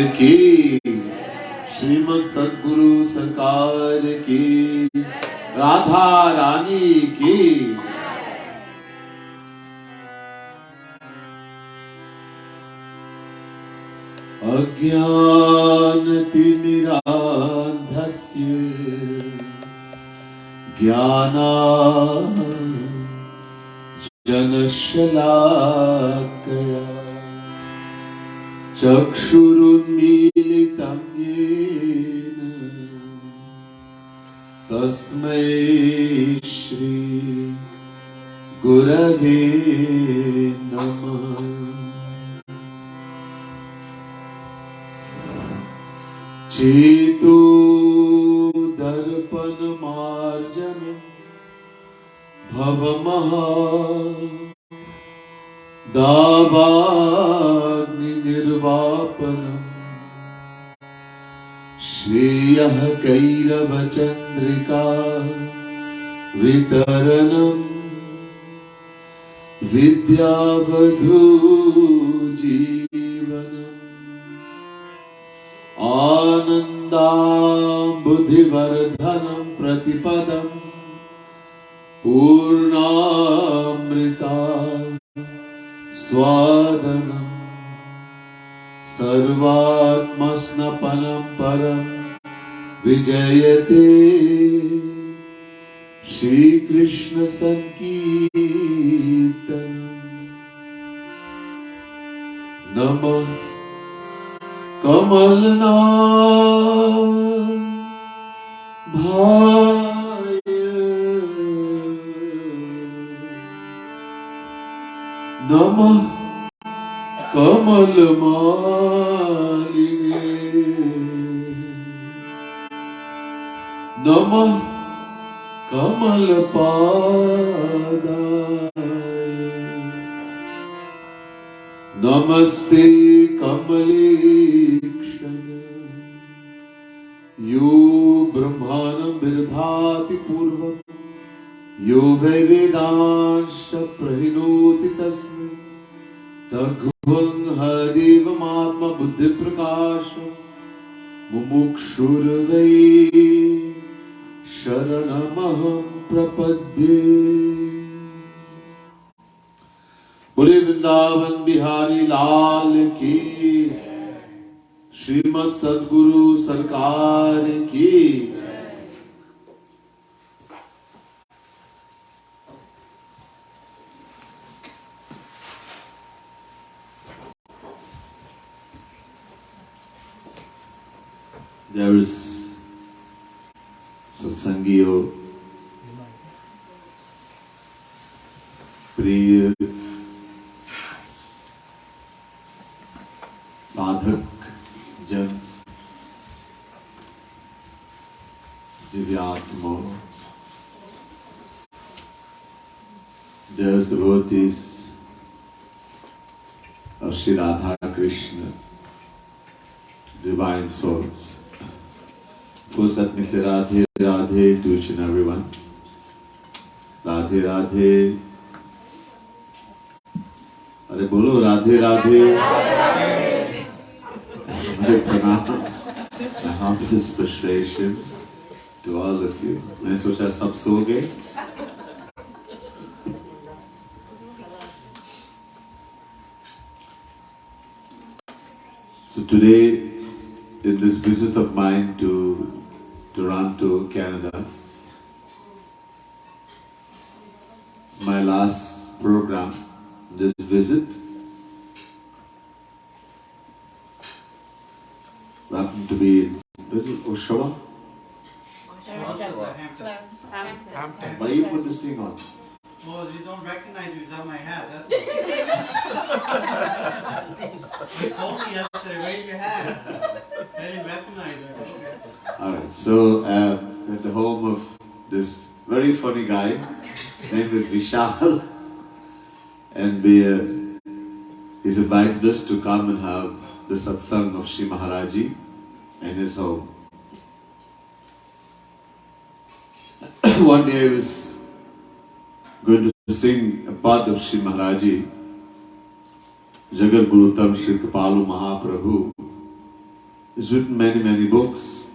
की, श्रीमद सद्गुरु सरकार की, राधा रानी की। अज्ञानतिमिरान्धस्य ज्ञानाञ्जनशलाकया चक्षुरुन्मीलितं येन तस्मै श्री गुरवे नमः। चेतो दर्पणमार्जनं भवमहा दावाग्निर्वापनम् श्रेयः कैरवचन्द्रिका वितरणम् विद्यावधूजीवनम् आनन्दाम्बुधिवर्धनं प्रतिपदम् पूर्णामृता स्वादनम् सर्वात्मस्नपनं परं विजयते श्रीकृष्ण संकीर्तनम्। नमः कमलनाभाय नमः कमलमालिने नमः कमलपादाय नमस्ते कमलेक्षण यो ब्रह्माणं विदधाति पूर्वं यो वै वेदांश्च प्रहिणोति तस्मै तद्भुवं हरिवमात्मबुद्धिप्रकाशं मुमुक्षुर्वै शरणमहं प्रपद्ये। बोले वृंदावन बिहारी लाल की, श्रीमद सद्गुरु सरकार की। There is सत्संगियों, प्रिय साधक जन, दिव्यात्मा, devotees devotees of Sri Radha Krishna, divine souls. First let me say Radhe Radhe to each and everyone. Radhe Radhe. अरे बोलो Radhe Radhe. My humblest frustrations to all of you. मैंने सोचा सब सो गए। So today, in this visit of mine to Toronto, Canada, it's my last program. This visit happened to be in Oshawa? Hampton. Why you put this thing on? Well, you don't recognize me without my hat, that's why. You told me yesterday, raise your hat. I didn't recognize it. Alright, so at the home of this very funny guy, named is Vishal, and he's invited us to come and have the satsang of Shri Maharaji in his home. One day I was going to sing a part of Shri Maharaji, Jagat Gurutam Shri Kripalu Mahaprabhu, He's written many books.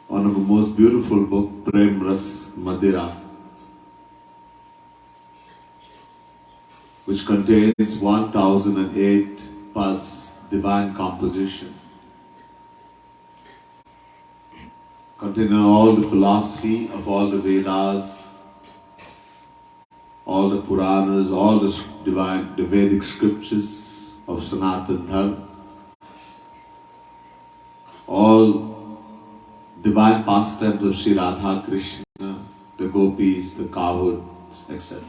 One of the most beautiful books, Prem Ras Madira, which contains 1008 pads, divine composition, containing all the philosophy of all the Vedas, all the Puranas, all the Vedic scriptures of Sanatana Dharma, all divine pastimes of Sri Radha Krishna, the gopis, the cowards, etc.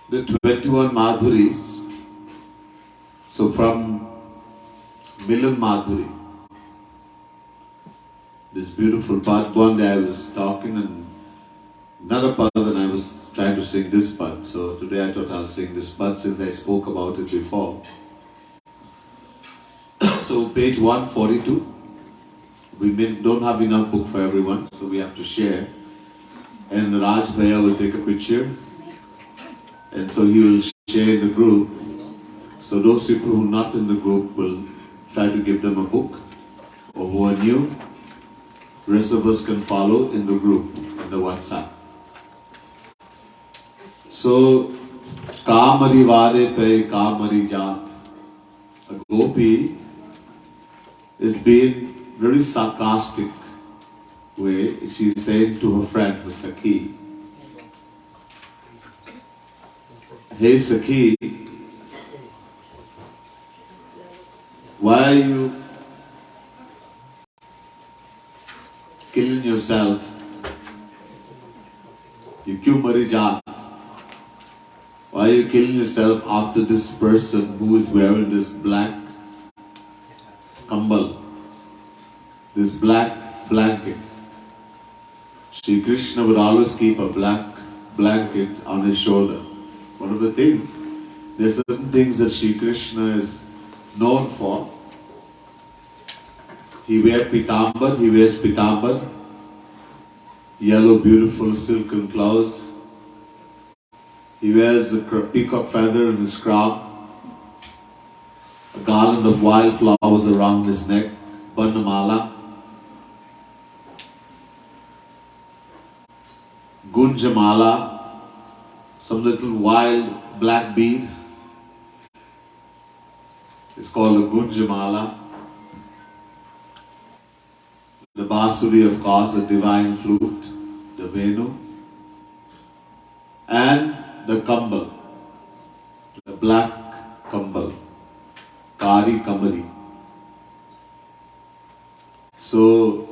The 21 Madhuris, so from Milan Madhuri, this beautiful part. One day I was talking and another part, and I was trying to sing this part. So today I thought I'll sing this part since I spoke about it before. So page 142. We don't have enough book for everyone, so we have to share. And Raj Bhaiya will take a picture, and so he will share in the group. So those people who are not in the group will try to give them a book, or who are new, the rest of us can follow in the group, in the WhatsApp. So, Kamari Vare Pe Kamari Jat. A gopi is being very sarcastic way. She's saying to her friend, her Sakhi, "Hey Sakhi, why are you killing yourself? You kyun mari jaat? Why are you killing yourself after this person who is wearing this black kambal, this black blanket?" Shri Krishna would always keep a black blanket on his shoulder. One of the things, there's certain things that Shri Krishna is known for. He wears pitambar, yellow beautiful silken clothes. He wears a peacock feather in his crown, a garland of wildflowers around his neck, Banamala, Gunjamala, some little wild black bead. It's called a Gunjamala. The Basuri, of course, the divine flute, the Venu, and the Kambal, the black Kambal, Kari Kamari. So,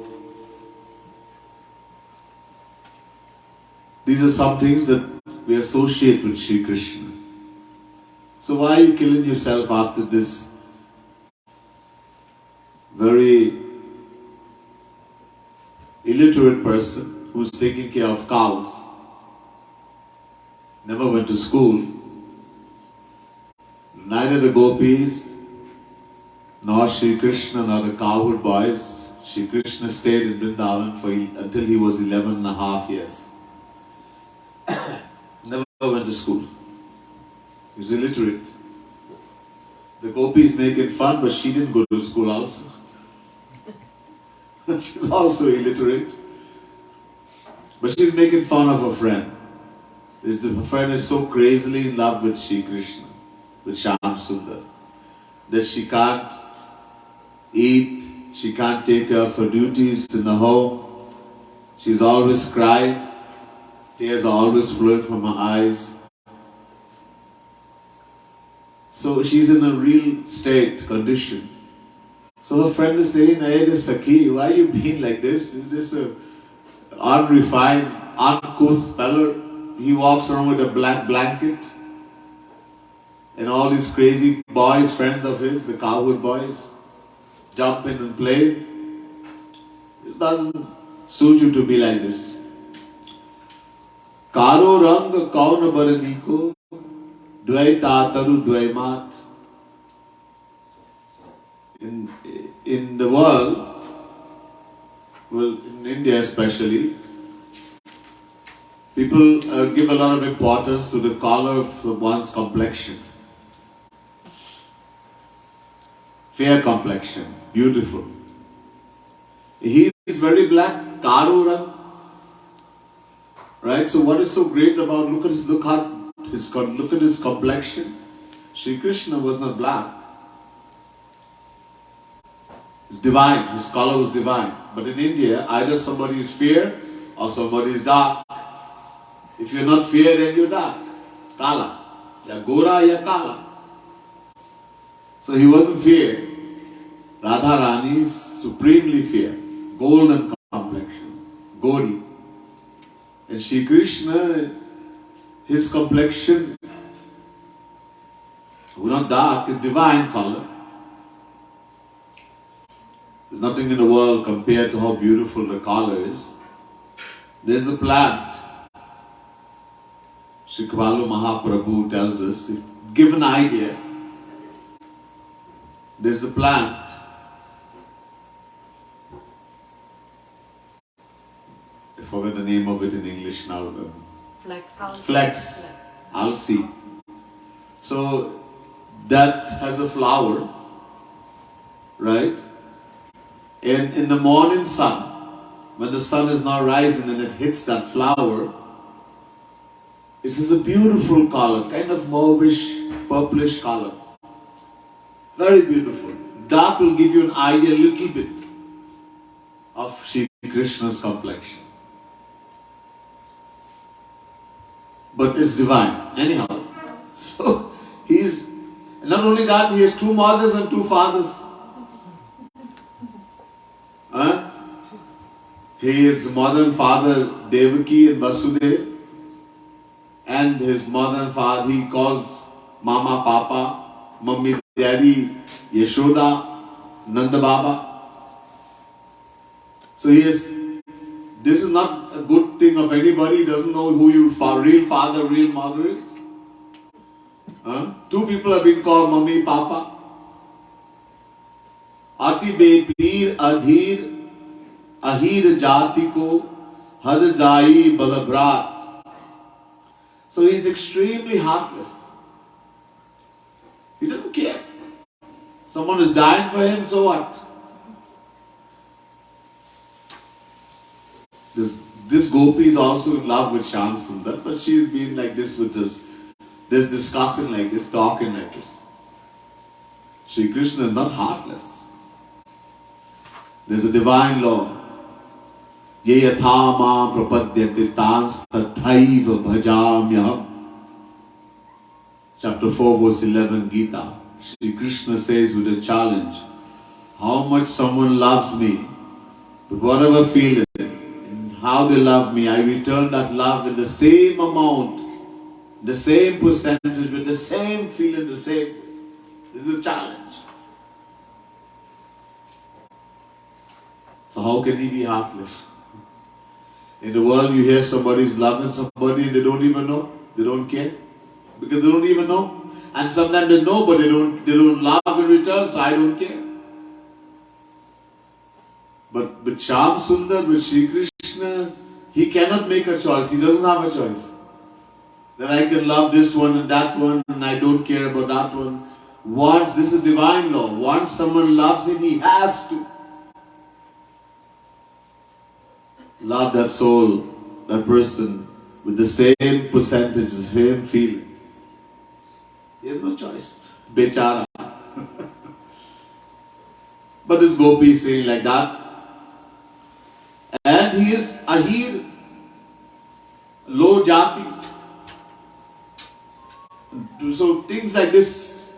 these are some things that we associate with Shri Krishna. So why are you killing yourself after this very illiterate person who's taking care of cows, never went to school? Neither the gopis, nor Shri Krishna, nor the cowherd boys. Shri Krishna stayed in Vrindavan until he was 11.5 years. Never went to school. He was illiterate. The gopis making fun, but she didn't go to school also. She's also illiterate. But she's making fun of her friend. Her friend is so crazily in love with Shri Krishna, with Shyam Sundar, that she can't eat, she can't take care of her duties in the home. She's always crying. Tears are always flowing from her eyes. So she's in a real state, condition. So her friend is saying, "Hey, this Sakhi, why are you being like this? Is this a unrefined, uncouth fellow? He walks around with a black blanket. And all these crazy boys, friends of his, the cowherd boys, jump in and play. This doesn't suit you to be like this. Karo rang kaun baraniko, dvai tataru dvai mat." In the world, well, in India especially, people give a lot of importance to the color of one's complexion. fair complexion, beautiful. He is very black, Karura. Right? So what is so great about, look at his complexion. Shri Krishna was not black. It's divine, his color was divine. But in India, either somebody is fair or somebody is dark. If you're not fair, then you're dark. Kala. Ya Gora, ya Kala. So he wasn't fair. Radha Rani is supremely fair. Golden complexion. Gori. And Shri Krishna, his complexion was not dark, it's divine color. There's nothing in the world compared to how beautiful the color is. There's a plant. Sri Kripalu Mahaprabhu tells us, give an idea. There's a plant. I forget the name of it in English now. Flax. Alsi. So that has a flower, right? And in the morning sun, when the sun is now rising and it hits that flower, it is a beautiful color, kind of mauvish, purplish color. Very beautiful. That will give you an idea a little bit of Shri Krishna's complexion. But it's divine. Anyhow. So, not only that, he has two mothers and two fathers. His mother and father, Devaki and Vasudeva. And his mother and father, he calls Mama, Papa, Mummy, Daddy, Yashoda, Nanda Baba. So this is not a good thing of anybody. He doesn't know who your real father, real mother is. Two people have been called Mummy, Papa. Ati be peer adhir, ahir jati ko, had jai balabrat. So he's extremely heartless. He doesn't care. Someone is dying for him, so what? This Gopi is also in love with Shyam Sundar, but she's been like this with this discussing like this, talking like this. Shri Krishna is not heartless. There's a divine law. Ye yatha ma prapadyate tans tathaiva bhajamyaham. Chapter 4 verse 11 Gita. Shri Krishna says with a challenge, how much someone loves me, with whatever feeling, and how they love me, I return that love in the same amount, the same percentage, with the same feeling, the same. This is a challenge. So how can he be heartless? In the world you hear somebody's loving somebody and they don't even know, they don't care, because they don't even know. And sometimes they know but they don't love in return, so I don't care. But with Shyam Sundar, with Shri Krishna, he cannot make a choice, he doesn't have a choice. That I can love this one and that one and I don't care about that one. Once, this is a divine law, once someone loves him, he has to love that soul, that person, with the same percentage, the same feeling. He has no choice. Bechara. But this Gopi is saying like that. And he is Ahir, low jati. So things like this,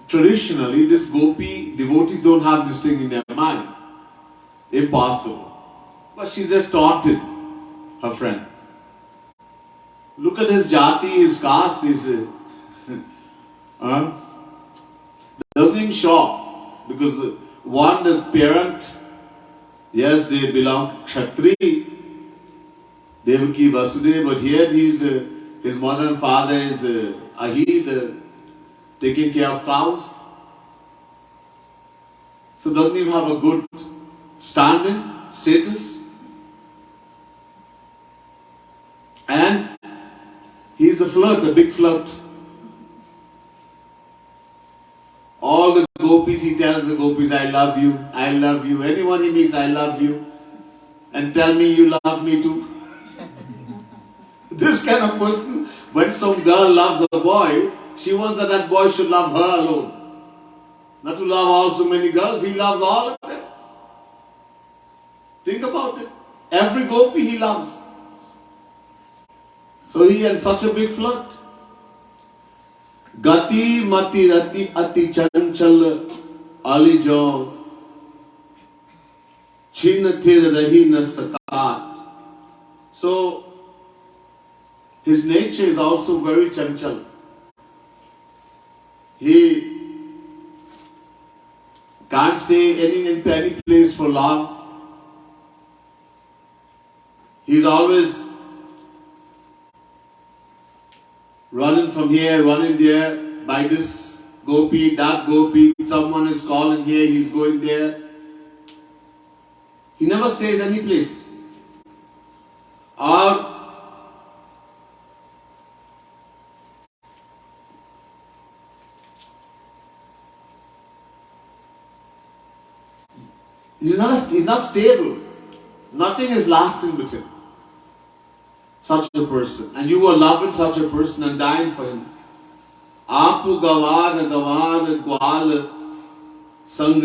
traditionally, this Gopi, devotees don't have this thing in their mind. Impossible. But she just taunted her friend. Look at his jati, his caste, his... doesn't even shock. Because one, the parent, yes, they belong Kshatri, Devaki, Vasudeva, but here his mother and father is Ahid, taking care of cows. So doesn't even have a good standing, status. And he's a flirt, a big flirt. All the gopis, he tells the gopis, I love you, I love you. Anyone he meets, I love you. And tell me you love me too. This kind of person, when some girl loves a boy, she wants that that boy should love her alone. Not to love all so many girls, he loves all of them. Think about it. Every gopi he loves. So he had such a big flirt. Gati mati rati ati chanchal alijo chin thir rahi na sakat. So his nature is also very chanchal. He can't stay in any place for long. He's always running from here, running there, by this gopi, that gopi, someone is calling here, he's going there. He never stays any place. Or he's not stable. Nothing is lasting with him. Such a person. And you are loving such a person and dying for him. Apu gawar gwal sang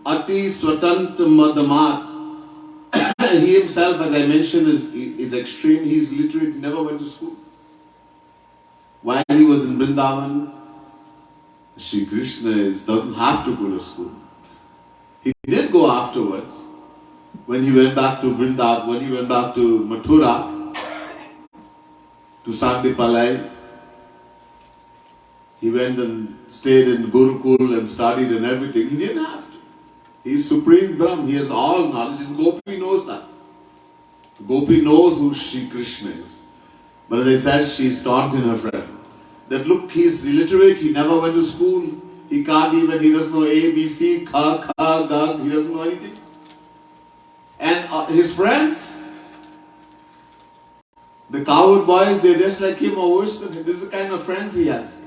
ati swatant madamat. He himself, as I mentioned, is extreme. He's literate, never went to school. While he was in Vrindavan, Shri Krishna doesn't have to go to school. He did go afterwards. When he went back to Vrindavan, when he went back to Mathura, to Sandipalai, he went and stayed in Gurukul and studied and everything. He didn't have to. He's Supreme Brahm. He has all knowledge, and Gopi knows that. Gopi knows who Shri Krishna is. But as I said, she's taunting her friend. That look, he's illiterate, he never went to school, he doesn't know A, B, C, Kha, Ga, he doesn't know anything. And his friends, the coward boys, they're just like him or worse than him. This is the kind of friends he has.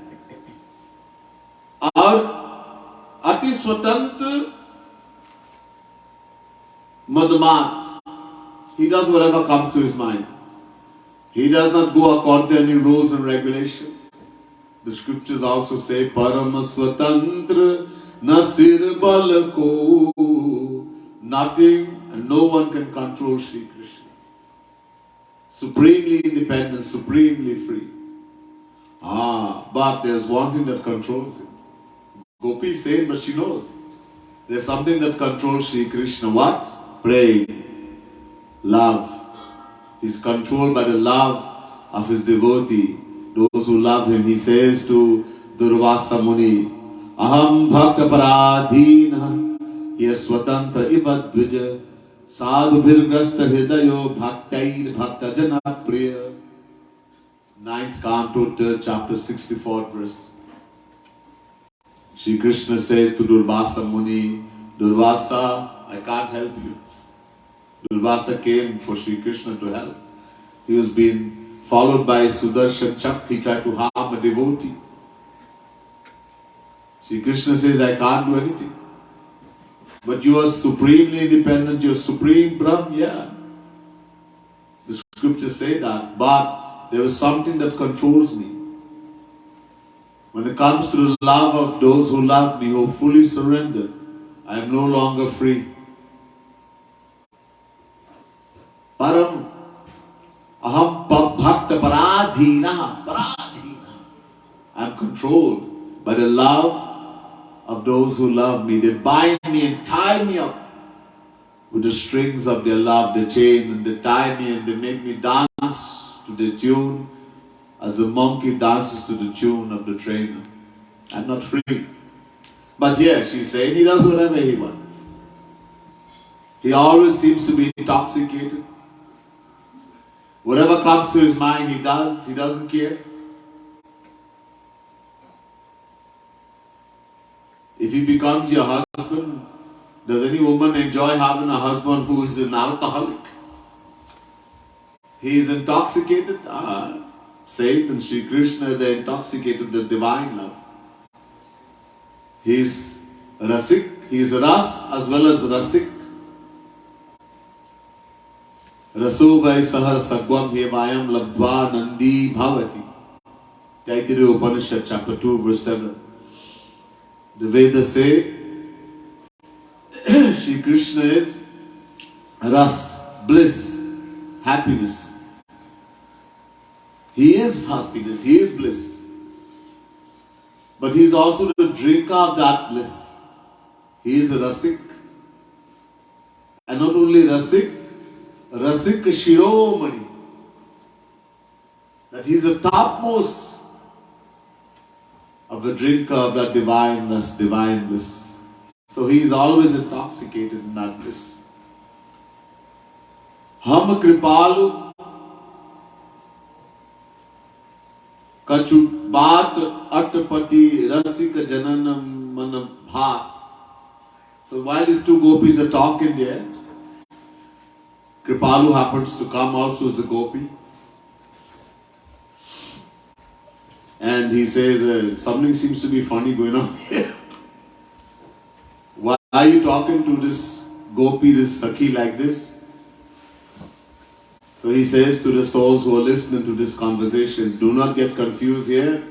Ati Swatantra Madhumat. He does whatever comes to his mind. He does not go according to any rules and regulations. The scriptures also say, Parama Swatantra Nasir Balako. Nothing and no one can control Shri Krishna. Supremely independent, supremely free. But there's one thing that controls him. Gopi is saying, but she knows. There's something that controls Shri Krishna. What? Praying. Love. He's controlled by the love of his devotee. Those who love him. He says to Durvasa Muni, Aham bhakta paradhina yaswatantra ivadvija sadhu virgrasta hridayo bhaktair bhakta jana priya. 9th canto, chapter 64, verse. Shri Krishna says to Durvasa Muni, Durvasa, I can't help you. Durvasa came for Shri Krishna to help. He was being followed by Sudarshan Chak. He tried to harm a devotee. Shri Krishna says, I can't do anything. But you are supremely independent, you are supreme Brahm, yeah. The scriptures say that. But there is something that controls me. When it comes to the love of those who love me, who are fully surrendered, I am no longer free. Param aham bhakta paradhina. I am controlled by the love of those who love me. They bind me and tie me up with the strings of their love, the chain, and they tie me and they make me dance to the tune as a monkey dances to the tune of the trainer. I'm not free. But here she's saying he does whatever he wants. He always seems to be intoxicated. Whatever comes to his mind, he does. He doesn't care. If he becomes your husband, does any woman enjoy having a husband who is an alcoholic? He is intoxicated. Satan, Shri Krishna, they intoxicated the divine love. He's Rasik, he's Ras as well as Rasik. Raso vai sahar sagvam hevayam labdva nandi bhavati. Taittiriya Upanishad chapter 2 verse 7. The Vedas say Shri Krishna is Ras, bliss, happiness. He is happiness, he is bliss. But he is also the drinker of that bliss. He is a Rasik. And not only Rasik, Rasik Shiromani. That he is the topmost of the drinker of that divineness, divine bliss. So he is always intoxicated in that bliss. Ham Kripalu Kachu Bat Atpati Rasika Jananam Manabhat. So while these two gopis are talking there, Kripalu happens to come also as a gopi. And he says, something seems to be funny going on here. Why are you talking to this gopi, this Sakhi like this? So he says to the souls who are listening to this conversation, do not get confused here.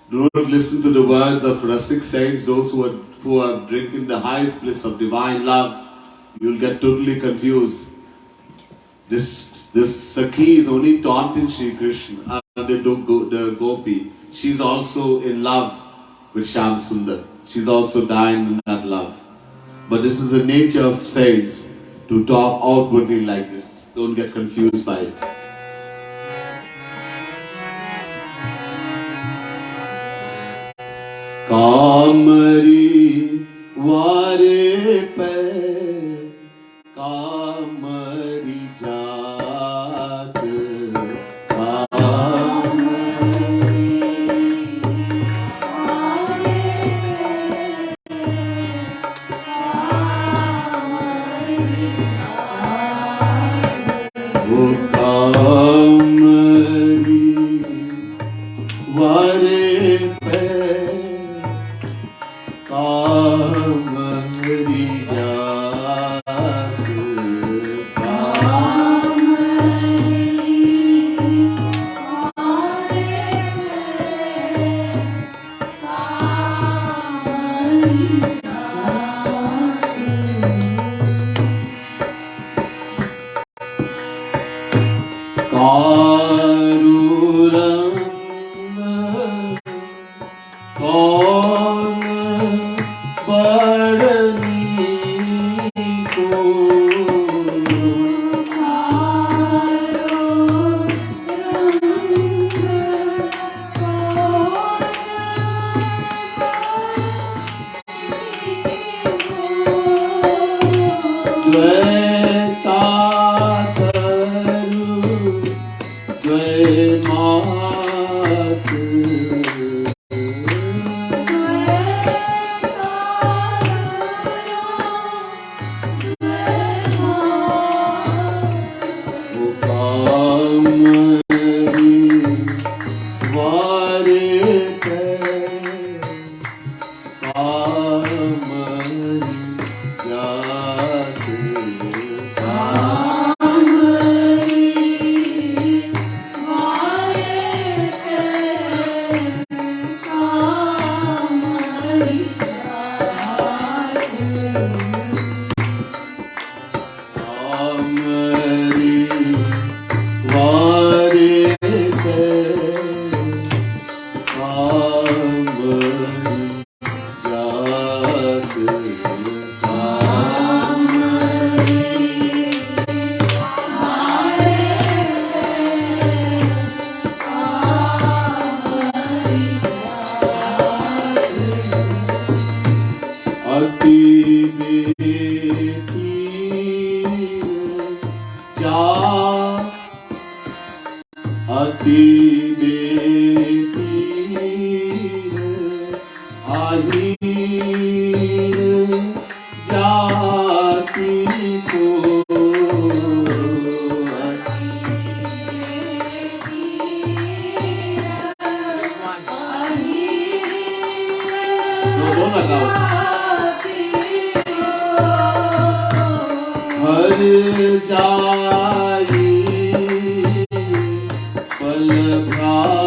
Do not listen to the words of Rasik saints, those who are drinking the highest bliss of divine love. You will get totally confused. This Sakhi is only taunting Shri Krishna, the gopi. She's also in love with Shyam Sundar. She's also dying in that love. But this is the nature of saints, to talk outwardly like this. Don't get confused by it. Kamari ware pe kamari jaat हर जाई पल घात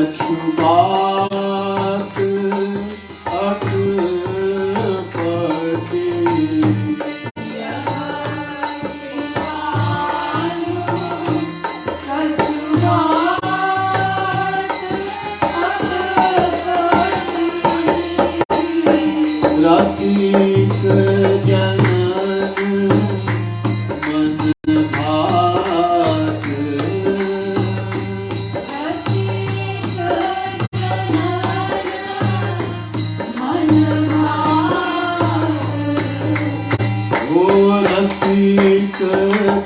कछु बात अटपटी रसिक जनन मन भात ओ रसिक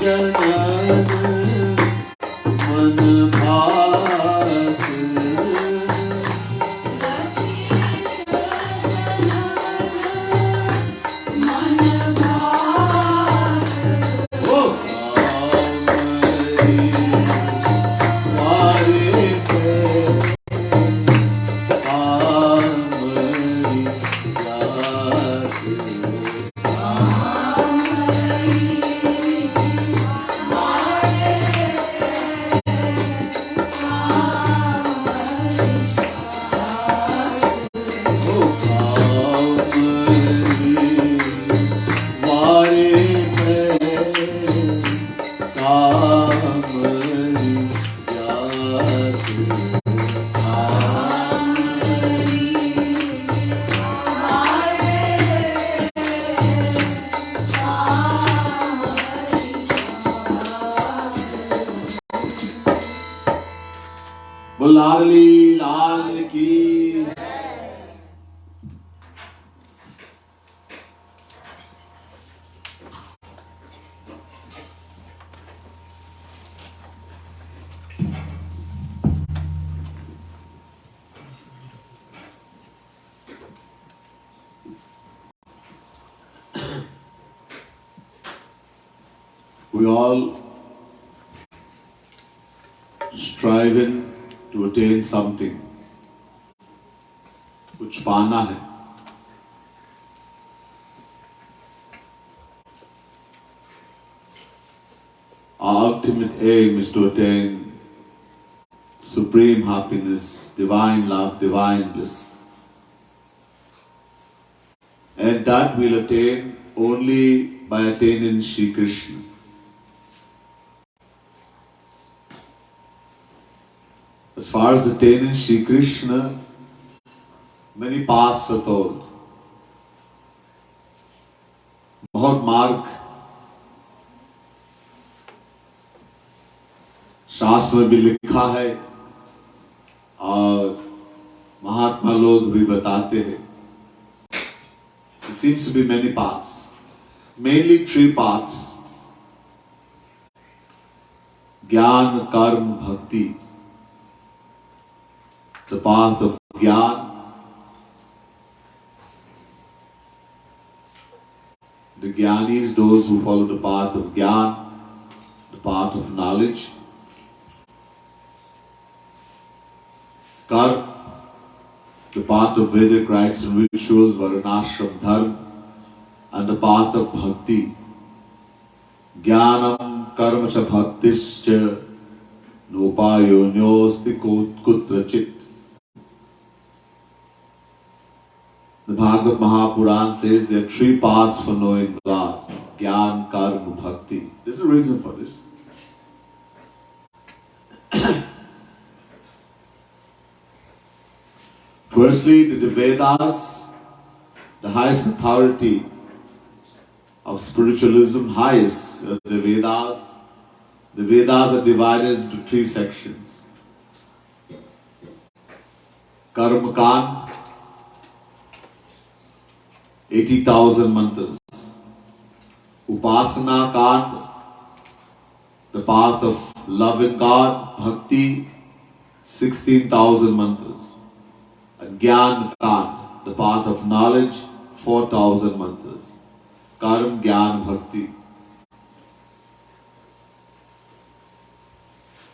जनन मन भात लाडली लाल की We all striving to attain something, कुछ पाना है. Our ultimate aim is to attain supreme happiness, divine love, divine bliss. And that we'll attain only by attaining Shri Krishna. As far as attaining Shri Krishna, many paths are told. बहुत मार्ग शास्त्र में भी लिखा है और महात्मा लोग भी बताते हैं. It seems to be many paths, mainly three paths: ज्ञान, कर्म, भक्ति. The path of Gyan, the Gyanis, those who follow the path of Gyan, the path of knowledge. Karma, the path of Vedic rites and rituals, Varnashram Dharma, and the path of Bhakti. Jnanam karma cha bhaktischa nopayonyosti kutrachit. The Bhagavad Mahapuran says there are three paths for knowing God: Gyan, Karma, Bhakti. There's a reason for this. Firstly, the Vedas, the highest authority of spiritualism, the Vedas. The Vedas are divided into three sections: Karma Kand, 80,000 mantras; Upasana Kand, the path of loving God; Bhakti, 16,000 mantras; and Gyan Kand, the path of knowledge, 4,000 mantras. Karma, Gyan, Bhakti.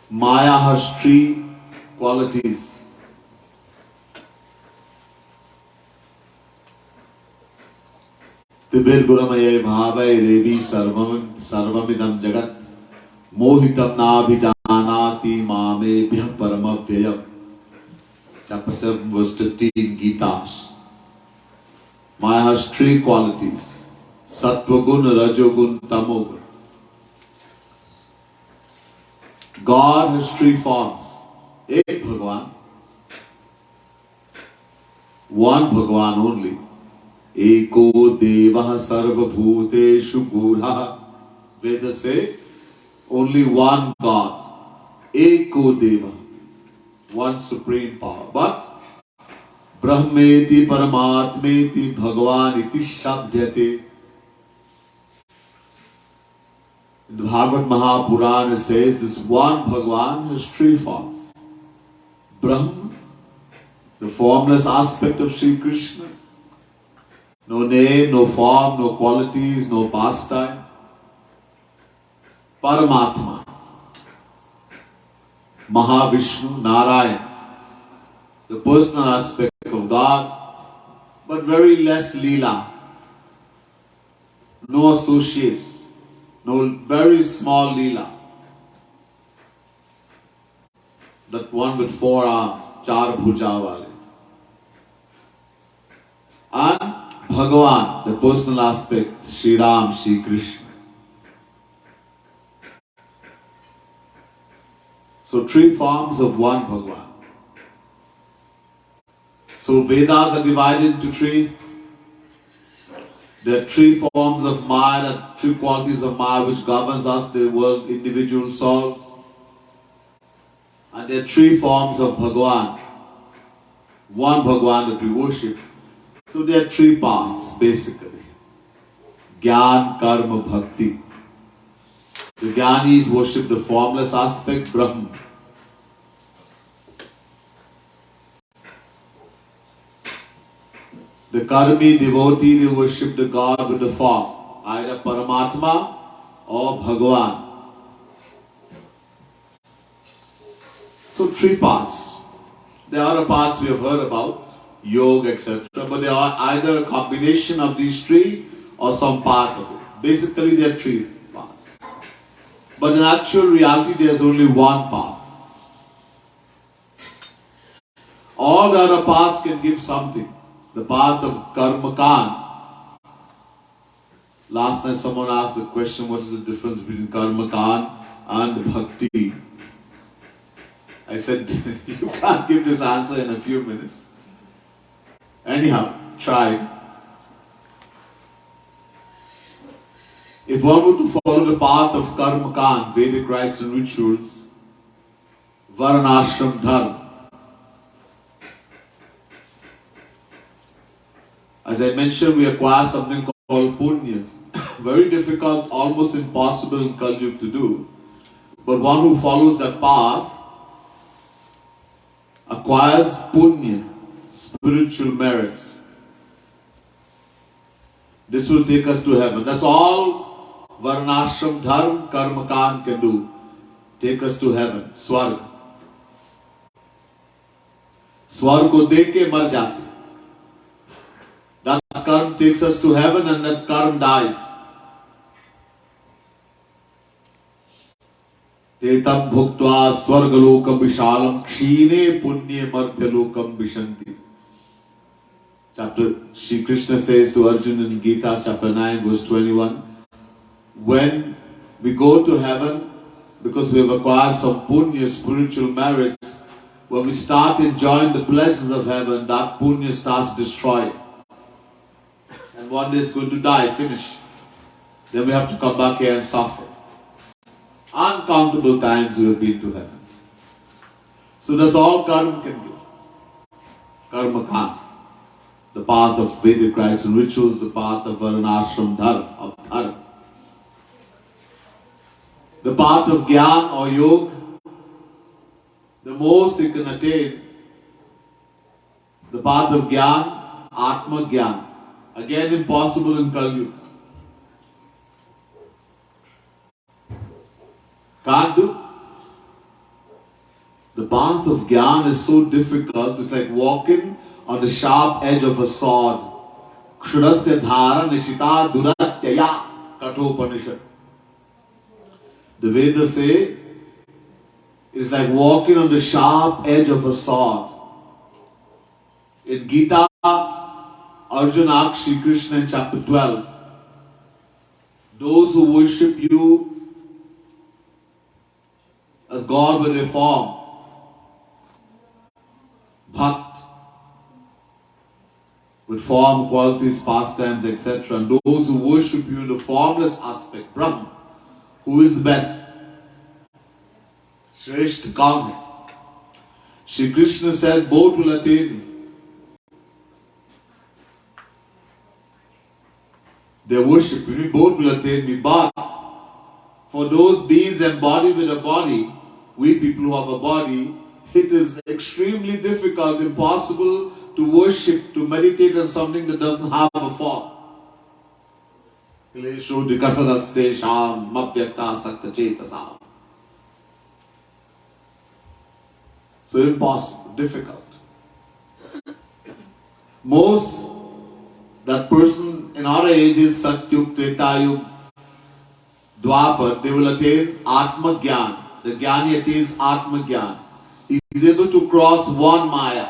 Maya has three qualities. Tibir Guramaya Bhavai Revi Sarvamidam Jagat Mohitam Nabhijanati Mame Bhya Paramavyayam. chapter 7, verse 15, Gita. Maya has three qualities: Sattvagun, Rajogun, Tamogun. God has three forms. Ek Bhagwan, one Bhagwan only. Eko Devah Sarva Bhuteshu Gudha. Vedas say only one God. Eko Deva, one supreme power. But Brahmeti Paramatmeti Bhagavan iti Shabdyate. The Bhagavad Mahapurana says this one Bhagavan has three forms. Brahm, the formless aspect of Sri Krishna. No name, no form, no qualities, no pastime. Paramatma, Mahavishnu, Narayan, the personal aspect of God, but very less Leela. No associates, no very small Leela. That one with four arms, Char Bhuja Wale. And Bhagavan, the personal aspect, Shri Ram, Shri Krishna. So three forms of one Bhagavan. So Vedas are divided into three. There are three forms of Maya, there are three qualities of Maya which governs us, the world, individual souls. And there are three forms of Bhagavan. One Bhagavan that we worship. So there are three paths basically. Gyan, Karma, Bhakti. The Jnanis worship the formless aspect, Brahman. The Karmi devotee, they worship the God with the form, either Paramatma or Bhagavan. So three paths. There are other paths we have heard about, yoga, etc. But they are either a combination of these three or some part of it. Basically, there are three paths. But in actual reality, there is only one path. All the other paths can give something. The path of Karma Kan. Last night someone asked the question, what is the difference between Karma Kan and Bhakti? I said, you can't give this answer in a few minutes. Anyhow, try. If one were to follow the path of Karma Kan, Vedic rites and rituals, Varanashram Dharma, as I mentioned, we acquire something called Punya. Very difficult, almost impossible in Kaliyug to do. But one who follows that path acquires Punya, spiritual merits. This will take us to heaven. That's all Varnashram Dharma Karma Kan can do. Take us to heaven, Swarg. Swarg ko dekh ke mar jate. That karma takes us to heaven and that karma dies. Tetam bhuktva swargalokam vishalam kshine punye madhyalokam vishanti. Chapter, Shri Krishna says to Arjuna in Gita, chapter 9, verse 21, when we go to heaven, because we have acquired some punya, spiritual merits, when we start enjoying the pleasures of heaven, that punya starts destroying. And one day it's going to die, finish. Then we have to come back here and suffer. Uncountable times we have been to heaven. So that's all karma can do. Karma Kan. The path of Vedic rites and rituals, the path of Varnashram Dharma, of Dharma. The path of Gyan or Yoga, the most you can attain. The path of Gyan, Atma Gyan. Again, impossible in Kaliyug. Can't do. The path of Gyan is so difficult, it's like walking on the sharp edge of a sword. Kshurasya dhara nishita duratyaya Kathopanishad. The Vedas say it's like walking on the sharp edge of a sword. In Gita, Arjuna asked Shri Krishna in chapter 12, those who worship you as God with a form, bhakt, with form, qualities, pastimes, etc. And those who worship you in the formless aspect, Brahman, who is the best? Shreshth Kaun. Shri Krishna said, both will attain me. They worship me, both will attain me. But for those beings embodied with a body, we people who have a body, it is extremely difficult, impossible to worship, to meditate on something that doesn't have a form. So impossible, difficult. Most, that person in our ages, Satyug, Tretayug, Dwapar, they will attain Atma Gyan. The Jnani attains Atma Gyan. He is able to cross one Maya.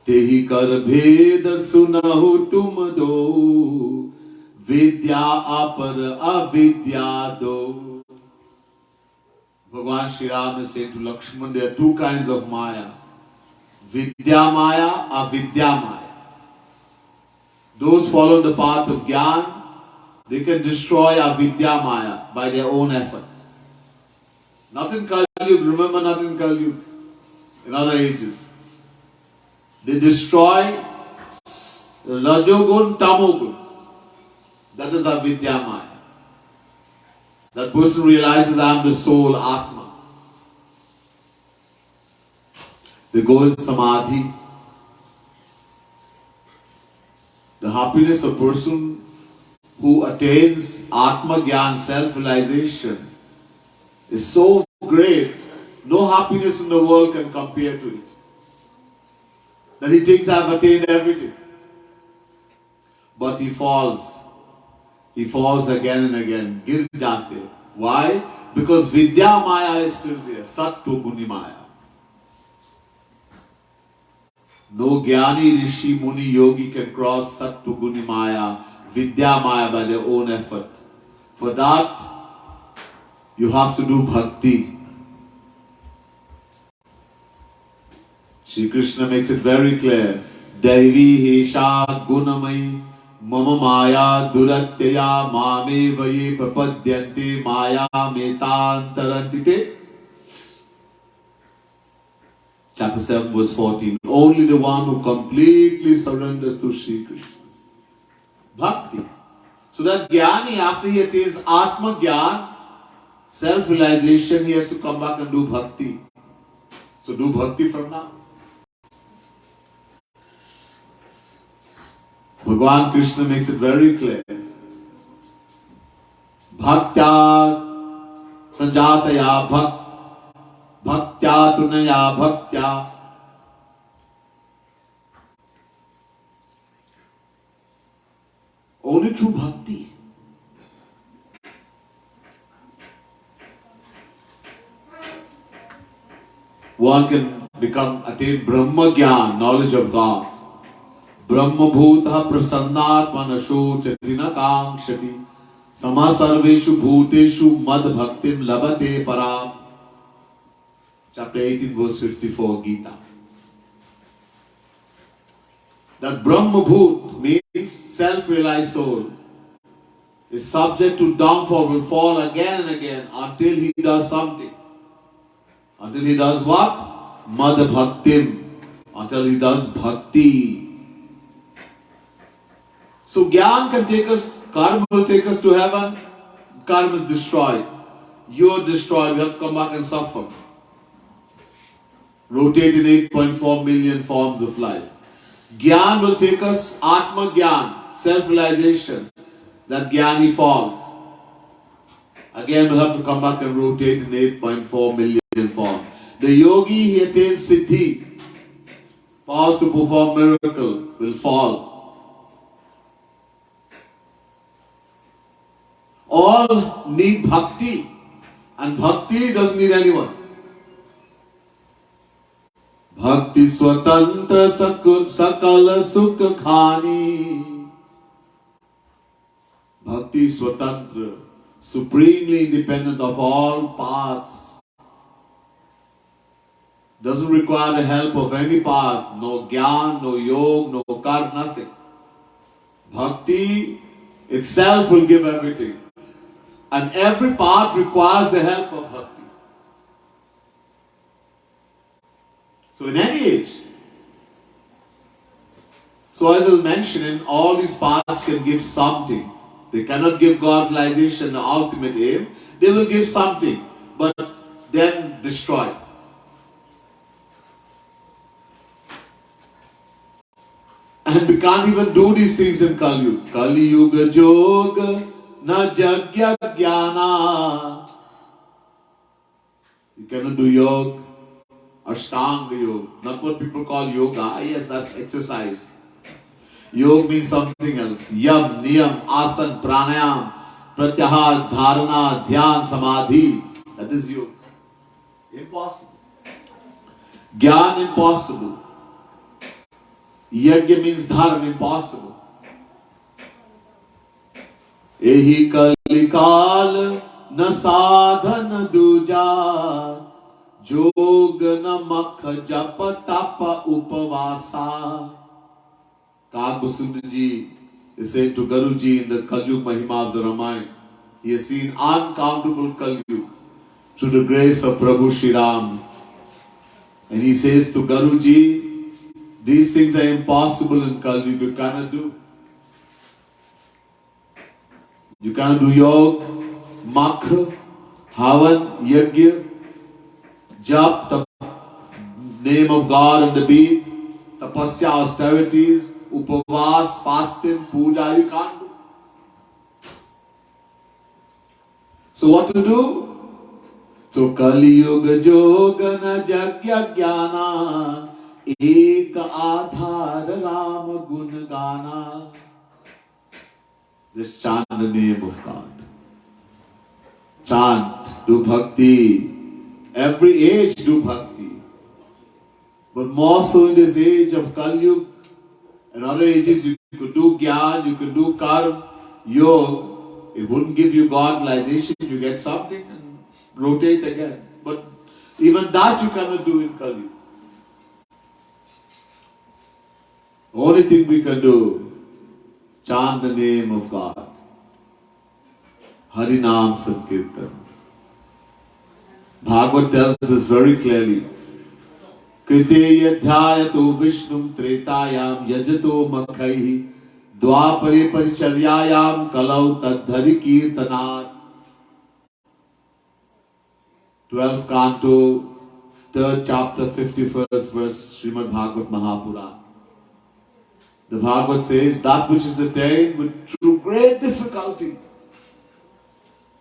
Tehi kar bhed sunahu tum do, vidya apar avidya do. Bhagwan Shri Ram is saying to Lakshman, there are two kinds of Maya. Vidya Maya, avidya Maya. Those follow the path of Gyan, they can destroy avidya Maya by their own effort. Not in Kaliyug, remember, not in Kaliyug, in other ages. They destroy Rajogun, Tamogun. That is avidya Maya. That person realizes, I am the soul, Atma. They go in Samadhi. The happiness of a person who attains Atma Gyan, self-realization, is so great, no happiness in the world can compare to it. That he thinks, I have attained everything. But he falls. He falls again and again. Gir jate. Why? Because Vidya Maya is still there. Sattva Guni Maya. No Jnani, Rishi, Muni, Yogi can cross Sattva Guni Maya, Vidya Maya by their own effort. For that, you have to do bhakti. Shri Krishna makes it very clear. Daivi Hesha Gunamai Mama Maya Duratyaya Mame Vaye Prapadyante Maya Metantarantite. Chapter 7 verse 14. Only the one who completely surrenders to Shri Krishna. Bhakti. So that Jnani, after he attains Atma Gyan, self-realization, he has to come back and do bhakti. So do bhakti from now. Bhagwan Krishna makes it very clear. Bhaktya sanjataya bhaktya tunaya bhaktya. Only through bhakti. One can attain Brahma Gyan, knowledge of God. Brahma Bhuta Prasannat Manasho Chatina Kamshati Sama Sarveshu Bhuteshu Mad Bhaktim Labate Param. Chapter 18 verse 54 Gita. That Brahma Bhut means self-realized soul is subject to downfall, will fall again and again until he does something. Until he does what? Mad Bhaktim. Until he does bhakti. So Gyan can take us, karma will take us to heaven, karma is destroyed. You are destroyed, you have to come back and suffer. Rotate in 8.4 million forms of life. Gyan will take us, Atma Gyan, self-realization. That Gyani falls. Again we'll have to come back and rotate in 8.4 million forms. The yogi, he attains Siddhi, powers to perform miracle, will fall. All need bhakti, and bhakti doesn't need anyone. Bhakti swatantra sakala sukha khani. Bhakti swatantra, supremely independent of all paths. Doesn't require the help of any path, no gyan, no yoga, no karma, nothing. Bhakti itself will give everything. And every path requires the help of bhakti. So in any age. So as I was mentioning, all these paths can give something. They cannot give God realization, the ultimate aim. They will give something, but then destroy. And we can't even do these things in Kaliyug. Kaliyug Yoga na jagya jnana. You cannot do yoga, ashtanga yoga. Not what people call yoga. Ah, yes, that's exercise. Yoga means something else. Yam, niyam, asan, pranayam, pratyahar, dharana, dhyan, samadhi. That is yoga. Impossible. Gyan, impossible. Yajna means dharma, impossible. Ehi kalikal na sadhan duja, jog na makh japa tapa upavasa. Kagbasundji is saying to Guruji in the Kaliyug Mahima of the Ramayana. He has seen uncountable Kaliyug through the grace of Prabhu Shri Ram. And he says to Guruji, these things are impossible in Kaliyug, you cannot do. You cannot do yoga, makha, havan, yajna, jap, the name of God and the beat, tapasya, austerities, upavas, fasting, puja, you can't do. So what to do? So Kaliyug yoga na jagya jnana. Ek aadhar Ram gun gana. Just chant the name of God. Chant, do bhakti. Every age do bhakti. But more so in this age of Kaliyug. In other ages you could do gyan, you can do karma, yoga. It wouldn't give you God realization. You get something and rotate again. But even that you cannot do in Kaliyug. Only thing we can do, chant the name of God. Harinam Sankirtan. Bhagavad tells us very clearly. Krite yadhyayato vishnum tretayam yajato makhaihi dvapare paricharyayam kalau tadhari kirtanat. 12th canto, 3rd chapter, 51st verse, Srimad Bhagavad Mahapurana. The Bhagavad says, that which is attained with through great difficulty.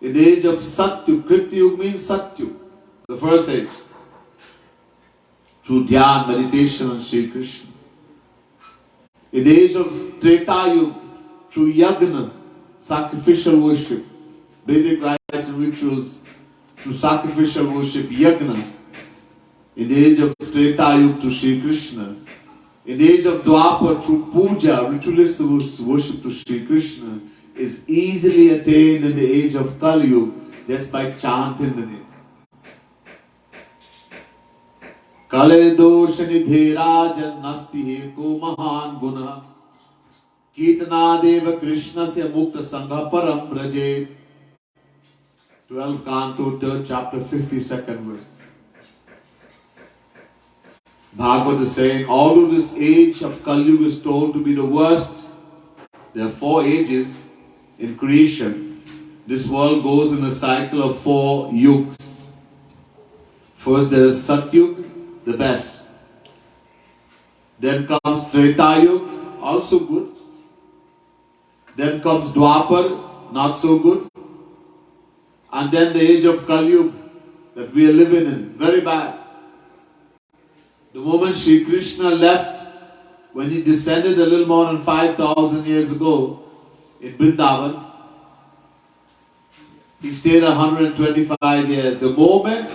In the age of Satyug, Krityug means Satyug, the first age. Through dhyan, meditation on Sri Krishna. In the age of Tretayug, through yajna, sacrificial worship, Vedic rites and rituals, through sacrificial worship, yajna. In the age of Tretayug, to Sri Krishna. In the age of Dwapar, through puja, ritualistic worship to Sri Krishna, is easily attained in the age of Kaliyug just by chanting the name. Kale dosha nidhera jannasti heko mahan guna Kitana deva Krishna se mukta sangha param braje. 12th canto, 3rd chapter, 52nd verse. Bhagavad is saying, although this age of Kaliyug is told to be the worst, there are 4 ages in creation. This world goes in a cycle of 4 yugs. First there is Satyug, the best. Then comes Tretayug, also good. Then comes Dwapar, not so good. And then the age of Kaliyug that we are living in, very bad. The moment Sri Krishna left, when he descended a little more than 5,000 years ago in Vrindavan, he stayed 125 years. The moment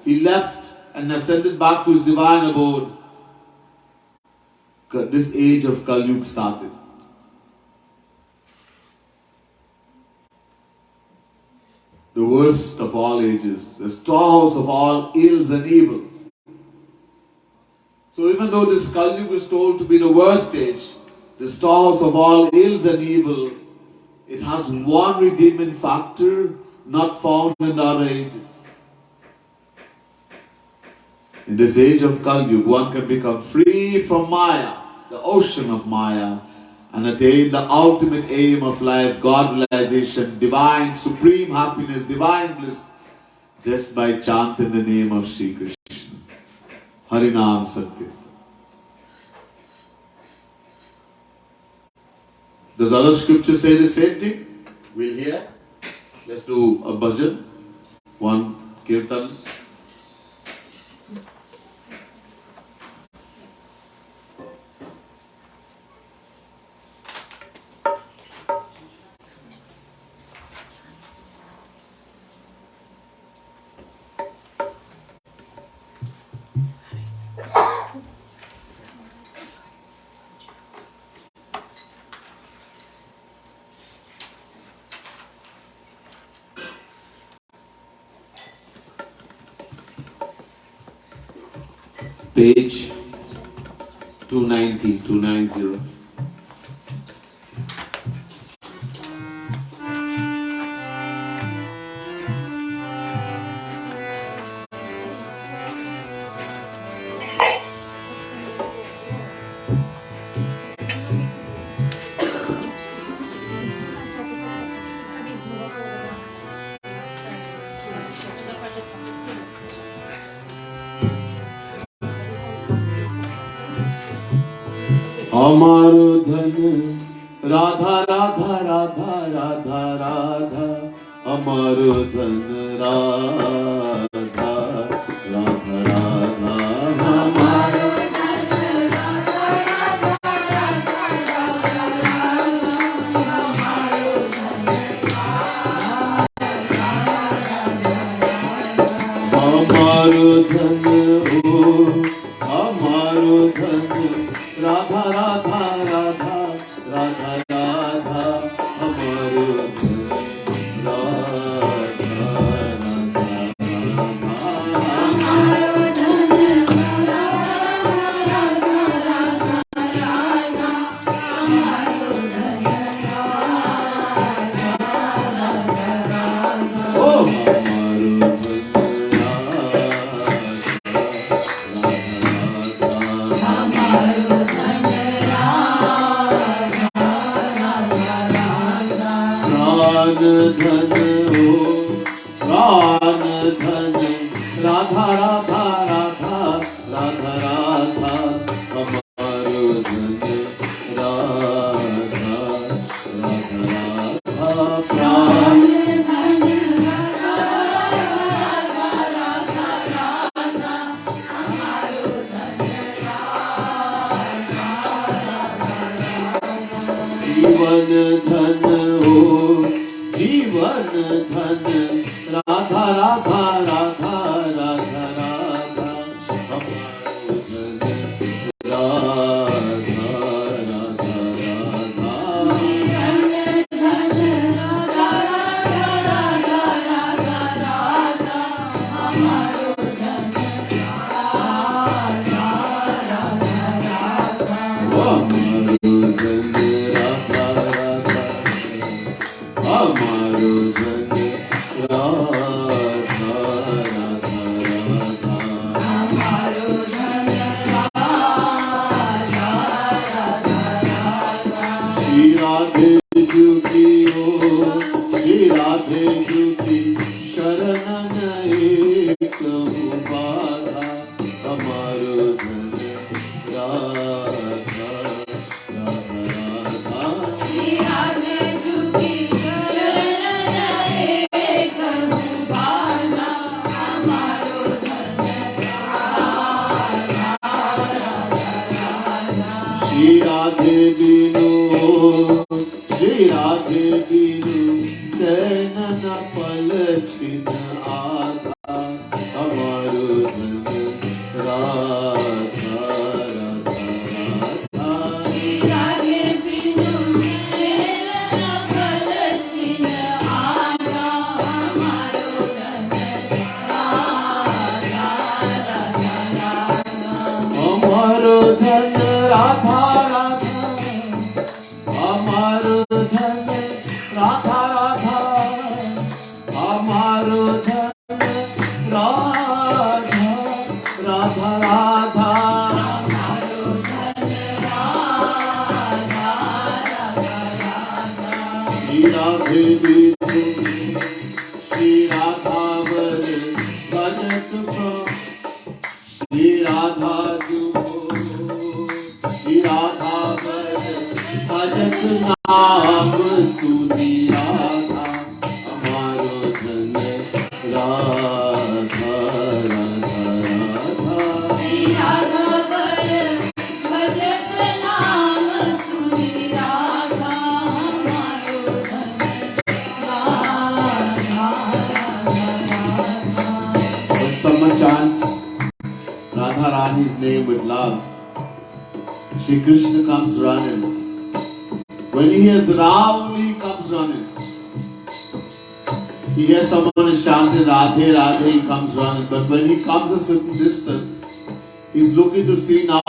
he left and ascended back to his divine abode, this age of Kaliyug started. The worst of all ages, the storehouse of all ills and evils. So even though this Kaliyug is told to be the worst age, the storehouse of all ills and evil, it has one redeeming factor not found in the other ages. In this age of Kaliyug, one can become free from Maya, the ocean of Maya, and attain the ultimate aim of life, God realization, divine, supreme happiness, divine bliss, just by chanting the name of Shri Krishna. Harinam Sankirtan. Does other scripture say the same thing? We'll hear. Let's do a bhajan, one kirtan. Page 290. हमारो धन राधा राधा राधा राधा राधा, हमारो धन राधा राधा राधा, हमारो धन हो, हमारो धन राधा राधा राधा राधा राधा, हमारो धन राधा राधा राधा राधा हमारो धन राधा राधा हमारो धन राधा राधा राधा श्री राधे श्री राधा भजत श्री राधा श्री राधा भजत नाम सुनी राधा हमारो धन राधा राधा राधा श्री राधा भजत नाम सुनी राधा हमारो धन Radha Radha. When someone chants Radha Rani's name with love, Shri Krishna comes running. When he hears Ram, he comes running. He hears someone is chanting Radhe Radhe, he comes running. But when he comes a certain distance, he's looking to see now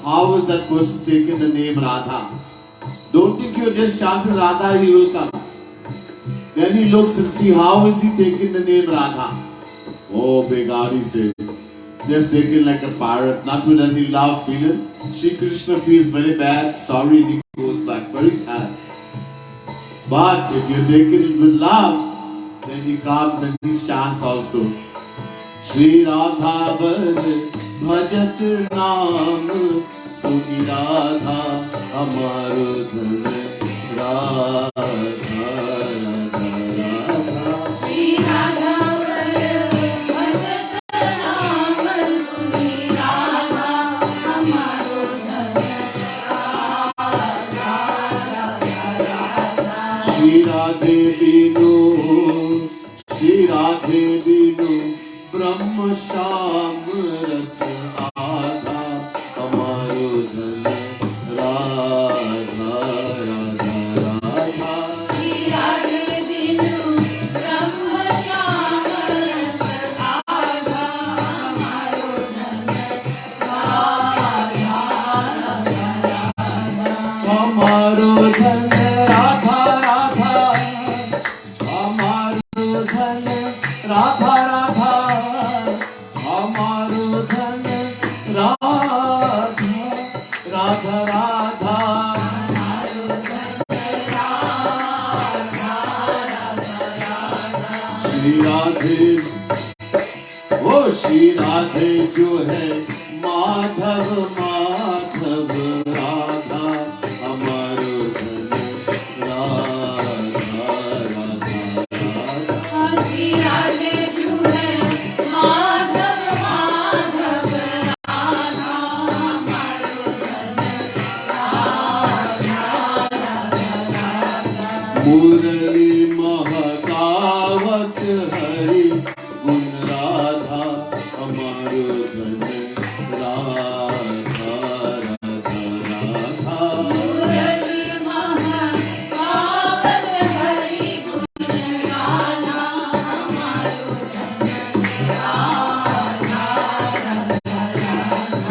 how is that person taking the name Radha. Don't think you're just chanting Radha, he will come. Then he looks and see how is he taking the name Radha. Oh, Begari said, just taken like a parrot, not with any love feeling. Shri Krishna feels very bad, sorry, and he goes back, very sad. But if you take it with love, then he comes and he chants also. Shri Radha bhajat naam suni Radha hamaro dhan Radha Radha Radha. Shri Radha Shri Radhe Binu Brahma Sham Ras Adha Hamaro Dhan Radha Radha Radha. Shri Radhe Binu Brahma Sham Ras Adha Hamaro Dhan Radha Radha Radha. Hamaro Dhan Radha Radha Hamaro Dhan Radha Radha Hamaro Dhan Radha Radha Radha Hamaro Dhan Radha Radha Radha. Shri Radhe oh Shri Radhe jo hai Madhav Madhav Radha Hamaro Dhan Radha Radha Radha. Shri Radhe jo hai Madhav Madhav Radha Hamaro Dhan Radha Radha Radha. Murali Mahakawat Hari Gun Radha Hamaro Dhan Radha Radha Radha. Murali Mahakawat Hari Gun Radha Hamaro Dhan Radha Radha Radha.